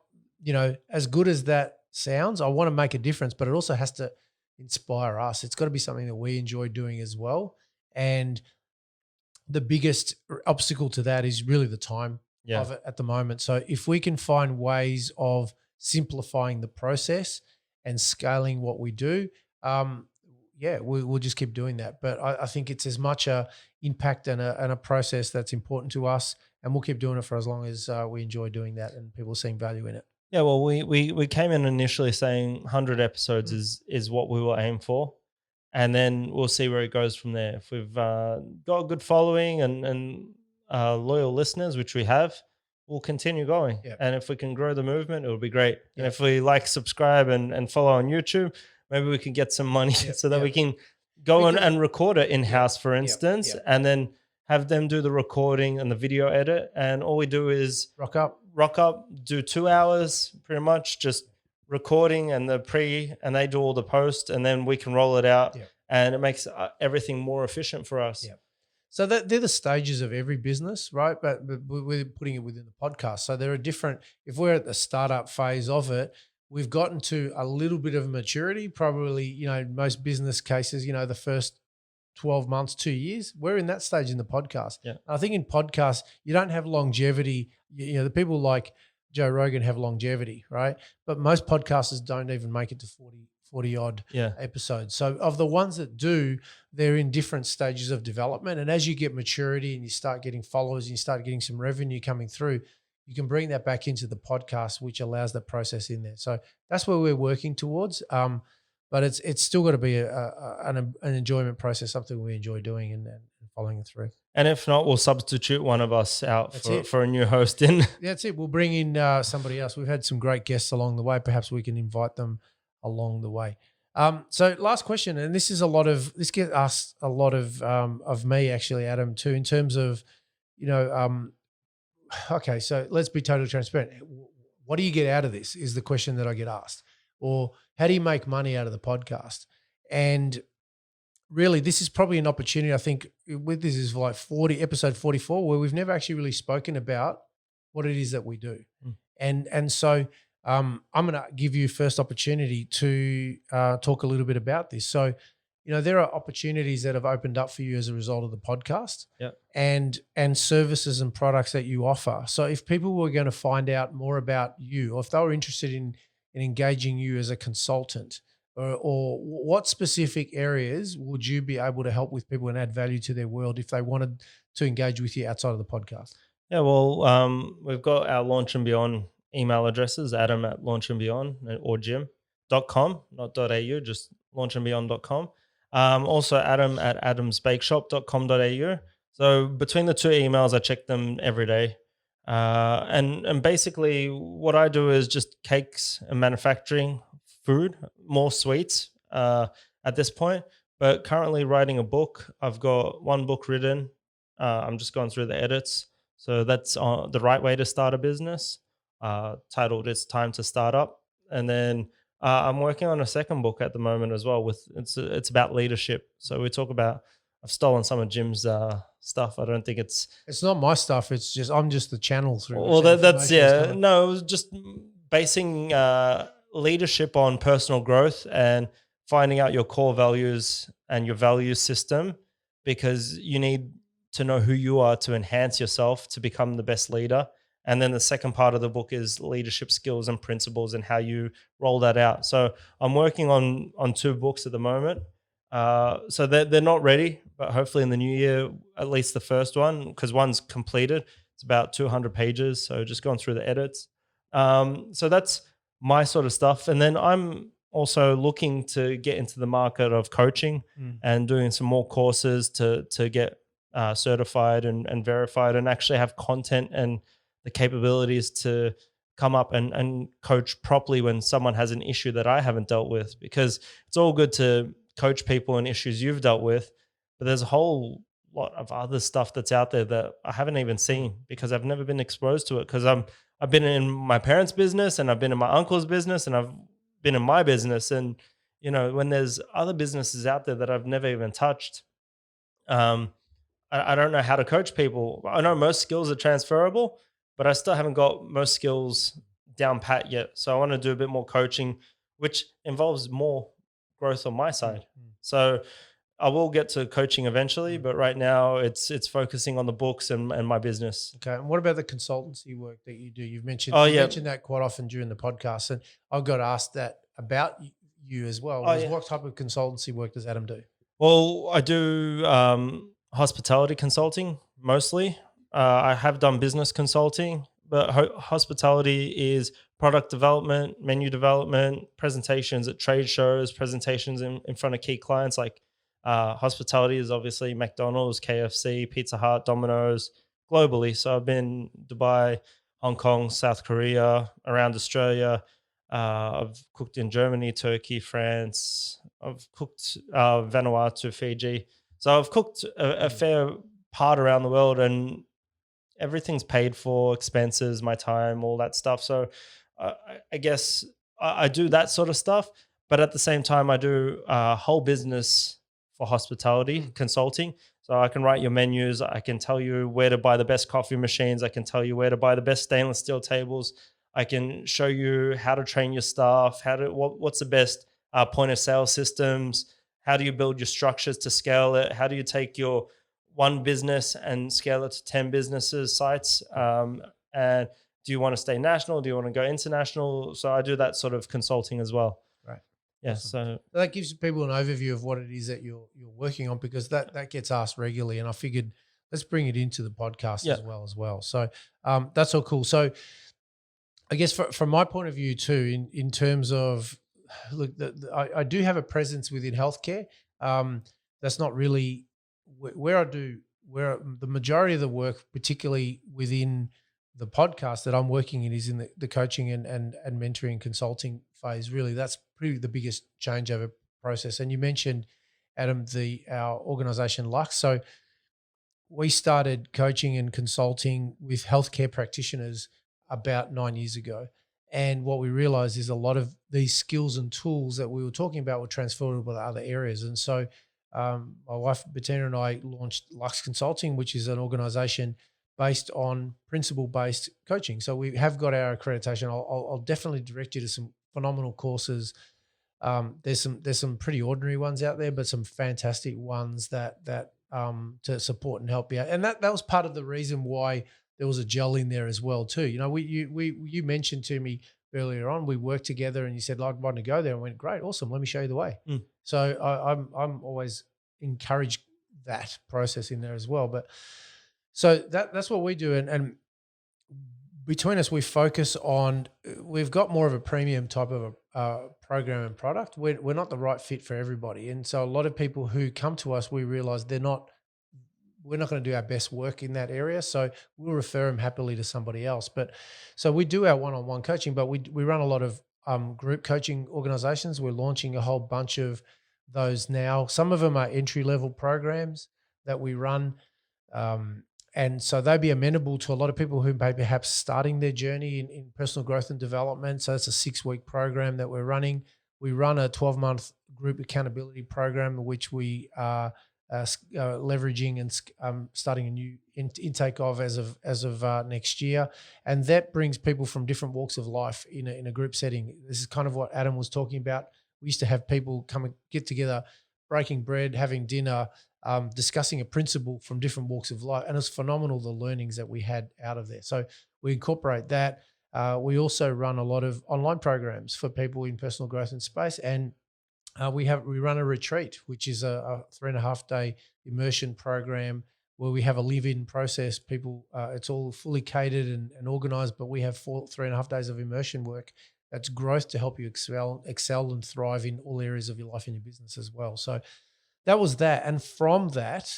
as good as that sounds, I want to make a difference, but it also has to inspire us. It's got to be something that we enjoy doing as well. And the biggest obstacle to that is really the time of it at the moment. So if we can find ways of simplifying the process and scaling what we do, we'll just keep doing that. But I think it's as much a impact and a process that's important to us, and we'll keep doing it for as long as we enjoy doing that and people are seeing value in it.
Yeah, well, we came in initially saying 100 episodes is what we will aim for. And then we'll see where it goes from there. If we've got a good following and loyal listeners, which we have, we'll continue going.
Yep.
And if we can grow the movement, it will be great.
Yep.
And if we subscribe and follow on YouTube, maybe we can get some money so that we can go and record it in-house, for instance, and then have them do the recording and the video edit. And all we do is
rock up,
do 2 hours pretty much, just recording and and they do all the post, and then we can roll it out, and it makes everything more efficient for us.
Yeah. So they're the stages of every business, right? But we're putting it within the podcast. So there are different, if we're at the startup phase of it, we've gotten to a little bit of maturity, probably, most business cases, the first 12 months, 2 years, we're in that stage in the podcast.
Yeah.
I think in podcasts, you don't have longevity. The people like Joe Rogan have longevity, right? But most podcasters don't even make it to 40 odd episodes. So of the ones that do, they're in different stages of development. And as you get maturity and you start getting followers and you start getting some revenue coming through, you can bring that back into the podcast, which allows that process in there. So that's where we're working towards. But it's still got to be an enjoyment process, something we enjoy doing and following it through.
And if not, we'll substitute one of us out for a new host in.
That's it. We'll bring in somebody else. We've had some great guests along the way. Perhaps we can invite them along the way. So last question, and this gets asked a lot of me actually, Adam, too, in terms of, okay, so let's be totally transparent. What do you get out of this is the question that I get asked. Or how do you make money out of the podcast? And really, this is probably an opportunity, I think, with this is like episode 44, where we've never actually really spoken about what it is that we do. And so I'm going to give you first opportunity to talk a little bit about this. So, there are opportunities that have opened up for you as a result of the podcast and services and products that you offer. So if people were going to find out more about you, or if they were interested in engaging you as a consultant, or what specific areas would you be able to help with people and add value to their world if they wanted to engage with you outside of the podcast?
Yeah, well, we've got our Launch and Beyond email addresses, adam@launchandbeyond or jim.com, not .au, just launchandbeyond.com. Also adam@adamsbakeshop.com.au. So between the two emails, I check them every day. And basically what I do is just cakes and manufacturing food, more sweets at this point, but currently writing a book. I've got one book written. I'm just going through the edits. So that's the right way to start a business, titled It's Time to Start Up. And then I'm working on a second book at the moment as well. It's about leadership. So we talk about. I've stolen some of Jim's stuff. I don't think
It's not my stuff. It's just I'm just the channel through which
well.
that
That's
information is
yeah.
coming.
No, it was just basing leadership on personal growth and finding out your core values and your value system, because you need to know who you are to enhance yourself to become the best leader. And then the second part of the book is leadership skills and principles and how you roll that out. So I'm working on two books at the moment. So they're not ready, but hopefully in the new year, at least the first one, because one's completed. It's about 200 pages. So just going through the edits. So that's my sort of stuff. And then I'm also looking to get into the market of coaching and doing some more courses to get certified and verified, and actually have content and the capabilities to come up and coach properly when someone has an issue that I haven't dealt with. Because it's all good to coach people in issues you've dealt with, but there's a whole lot of other stuff that's out there that I haven't even seen because I've never been exposed to it. Because I've been in my parents' business, and I've been in my uncle's business, and I've been in my business. And when there's other businesses out there that I've never even touched, um, I don't know how to coach people. I know most skills are transferable, but I still haven't got most skills down pat yet. So I want to do a bit more coaching, which involves more growth on my side. So I will get to coaching eventually, but right now it's focusing on the books and my business.
Okay. And what about the consultancy work that you do? You've mentioned
Oh
you
yeah.
mentioned that quite often during the podcast, and I've got asked that about you as well.
Oh, yeah.
What type of consultancy work does Adam do?
Well, I do hospitality consulting mostly. I have done business consulting, but hospitality is product development, menu development, presentations at trade shows, presentations in front of key clients. Like hospitality is obviously McDonald's, KFC, Pizza Hut, Domino's, globally. So I've been Dubai, Hong Kong, South Korea, around Australia. I've cooked in Germany, Turkey, France. I've cooked Vanuatu, Fiji. So I've cooked a fair part around the world, and everything's paid for, expenses, my time, all that stuff. So I guess I do that sort of stuff. But at the same time, I do a whole business for hospitality consulting. So I can write your menus. I can tell you where to buy the best coffee machines. I can tell you where to buy the best stainless steel tables. I can show you how to train your staff, what's the best point of sale systems, how do you build your structures to scale it, how do you take your one business and scale it to 10 businesses, sites, and do you want to stay national, do you want to go international? So I do that sort of consulting as well.
Right.
Yeah.
Awesome.
So
that gives people an overview of what it is that you're working on, because that gets asked regularly, and I figured let's bring it into the podcast as well. So that's all cool. So I guess from my point of view too, in terms of, look, I do have a presence within healthcare. That's not really where the majority of the work, particularly within the podcast that I'm working in, is in the coaching and mentoring consulting phase. Really, that's pretty the biggest changeover process. And you mentioned, Adam, our organization Lux. So we started coaching and consulting with healthcare practitioners about 9 years ago. And what we realized is a lot of these skills and tools that we were talking about were transferable to other areas. And so my wife, Bettina, and I launched Lux Consulting, which is an organization based on principle-based coaching. So we have got our accreditation. I'll definitely direct you to some phenomenal courses. There's some pretty ordinary ones out there, but some fantastic ones that to support and help you out. And that was part of the reason why there was a gel in there as well too. You mentioned to me earlier on, we worked together, and you said, "I'd want to go there." And I went, "Great, awesome. Let me show you the way." So I'm always encourage that process in there as well. But so that's what we do, and between us, we focus on. We've got more of a premium type of a program and product. We're not the right fit for everybody, and so a lot of people who come to us, we realize we're not going to do our best work in that area. So we'll refer them happily to somebody else. But so we do our one-on-one coaching, but we run a lot of group coaching organizations. We're launching a whole bunch of those now. Some of them are entry-level programs that we run. And so they'd be amenable to a lot of people who may perhaps starting their journey in personal growth and development. So it's a 6-week program that we're running. We run a 12-month group accountability program, which we are leveraging and starting a new intake of as of next year. And that brings people from different walks of life in a group setting. This is kind of what Adam was talking about. We used to have people come and get together, breaking bread, having dinner, discussing a principle from different walks of life. And it's phenomenal, the learnings that we had out of there. So we incorporate that. We also run a lot of online programs for people in personal growth and space. And we run a retreat, which is a 3.5-day immersion program where we have a live-in process. People, it's all fully catered and organized, but we have 3.5 days of immersion work. That's growth to help you excel and thrive in all areas of your life and your business as well. So that was that. And from that,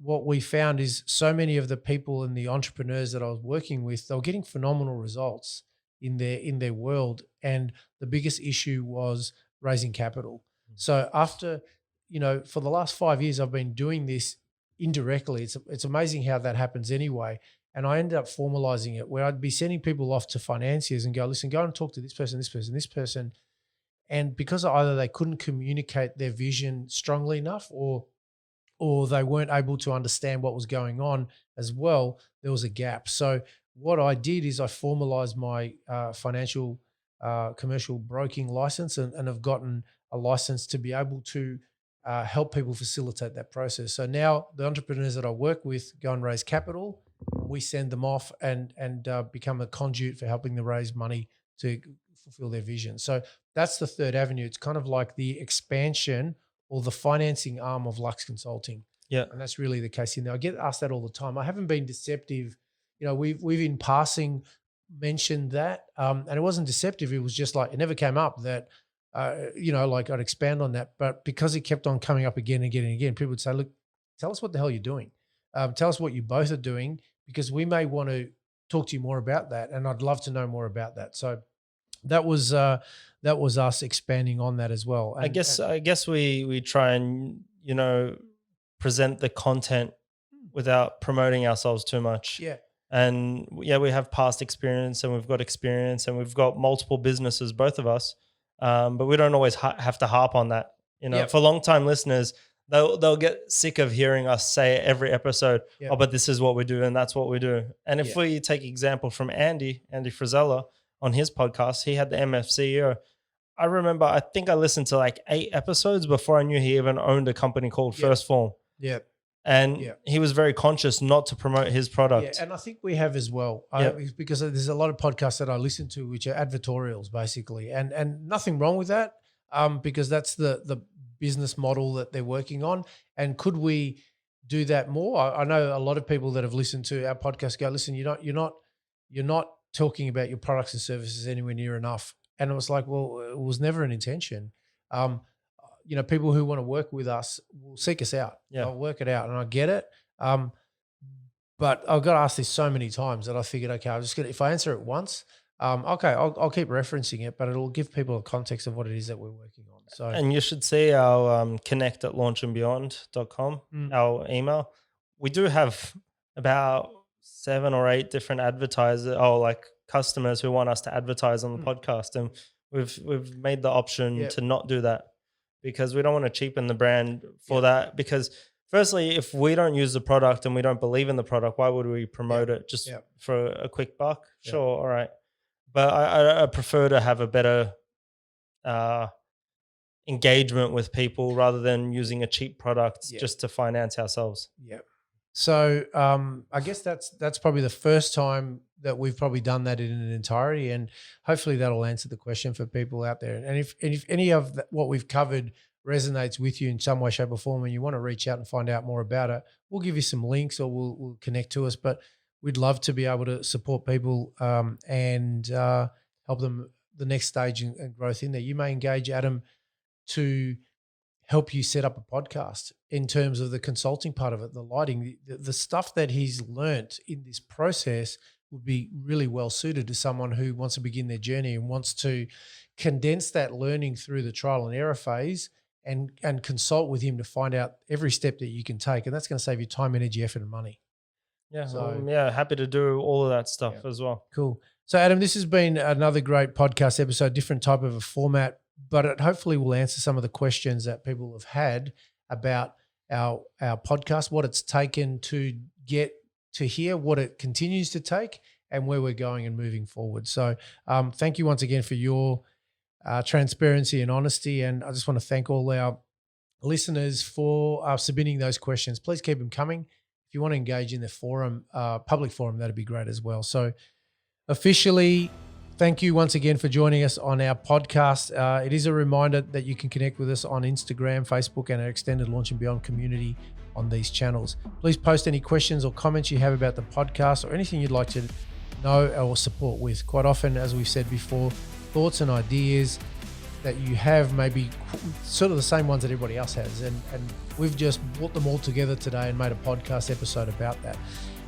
what we found is so many of the people and the entrepreneurs that I was working with, they were getting phenomenal results in their world. And the biggest issue was raising capital. So after, for the last 5 years, I've been doing this indirectly. It's amazing how that happens anyway. And I ended up formalizing it where I'd be sending people off to financiers and go, listen, go and talk to this person, this person, this person. And because either they couldn't communicate their vision strongly enough or they weren't able to understand what was going on as well, there was a gap. So what I did is I formalized my financial commercial broking license and have gotten a license to be able to help people facilitate that process. So now the entrepreneurs that I work with go and raise capital. We send them off and become a conduit for helping them raise money to fulfill their vision. So that's the third avenue. It's kind of like the expansion or the financing arm of Lux Consulting.
Yeah.
And that's really the case in there. I get asked that all the time. I haven't been deceptive. We've in passing mentioned that, and it wasn't deceptive. It was just like, it never came up that, like I'd expand on that. But because it kept on coming up again and again and again, people would say, look, tell us what the hell you're doing. Tell us what you both are doing, because we may want to talk to you more about that. And I'd love to know more about that. So that was us expanding on that as well. And,
I guess we try and, present the content without promoting ourselves too much.
Yeah.
And yeah, we have past experience and we've got experience and we've got multiple businesses, both of us. But we don't always have to harp on that.
Yep.
For long-time listeners, they'll get sick of hearing us say every episode,
Yep.
oh, but this is what we do and that's what we do. And if we take example from Andy Frizella on his podcast, he had the MFCEO. I remember, I think I listened to like 8 episodes before I knew he even owned a company called First Form.
Yeah.
And he was very conscious not to promote his product.
Yeah, and I think we have as well, because there's a lot of podcasts that I listen to which are advertorials basically, and nothing wrong with that, because that's the business model that they're working on. And could we do that more? I know a lot of people that have listened to our podcast go, listen, you're not talking about your products and services anywhere near enough. And it was like, well, it was never an intention. People who want to work with us will seek us out.
Yeah.
I'll work it out, and I get it. But I've got asked this so many times that I figured, okay, if I answer it once, I'll keep referencing it, but it'll give people a context of what it is that we're working on. So,
and you should see our connect at launchandbeyond.com, our email. We do have about 7 or 8 different advertisers customers who want us to advertise on the podcast, and we've made the option to not do that because we don't want to cheapen the brand for that. Because firstly, if we don't use the product and we don't believe in the product, why would we promote it just for a quick buck? Sure, all right. But I prefer to have a better engagement with people rather than using a cheap product just to finance ourselves.
Yeah. So I guess that's probably the first time that we've probably done that in an entirety, and hopefully that'll answer the question for people out there. And if any of what we've covered resonates with you in some way, shape or form, and you want to reach out and find out more about it, we'll give you some links or we'll connect to us. But we'd love to be able to support people and help them the next stage and growth in there. You may engage Adam to help you set up a podcast in terms of the consulting part of it, the lighting, the stuff that he's learnt in this process would be really well suited to someone who wants to begin their journey and wants to condense that learning through the trial and error phase and consult with him to find out every step that you can take. And that's going to save you time, energy, effort, and money.
Yeah,
So
happy to do all of that stuff as well.
cool. So Adam, this has been another great podcast episode, different type of a format, but it hopefully will answer some of the questions that people have had about our podcast, what it's taken to get to here, what it continues to take, and where we're going and moving forward. So thank you once again for your transparency and honesty. And I just want to thank all our listeners for submitting those questions. Please keep them coming. If you want to engage in the forum, public forum, that'd be great as well. So officially, thank you once again for joining us on our podcast. It is a reminder that you can connect with us on Instagram, Facebook, and our extended Launch and Beyond community on these channels. Please post any questions or comments you have about the podcast or anything you'd like to know or support with. Quite often, as we've said before, thoughts and ideas that you have may be sort of the same ones that everybody else has. And we've just brought them all together today and made a podcast episode about that.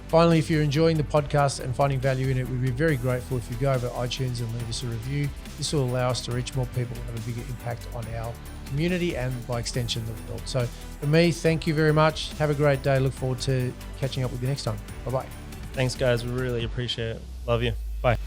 Finally, if you're enjoying the podcast and finding value in it, we'd be very grateful if you go over iTunes and leave us a review. This will allow us to reach more people and have a bigger impact on our community and by extension the world. So for me, thank you very much. Have a great day. Look forward to catching up with you next time. Bye-bye.
Thanks, guys. We really appreciate it. Love you. Bye.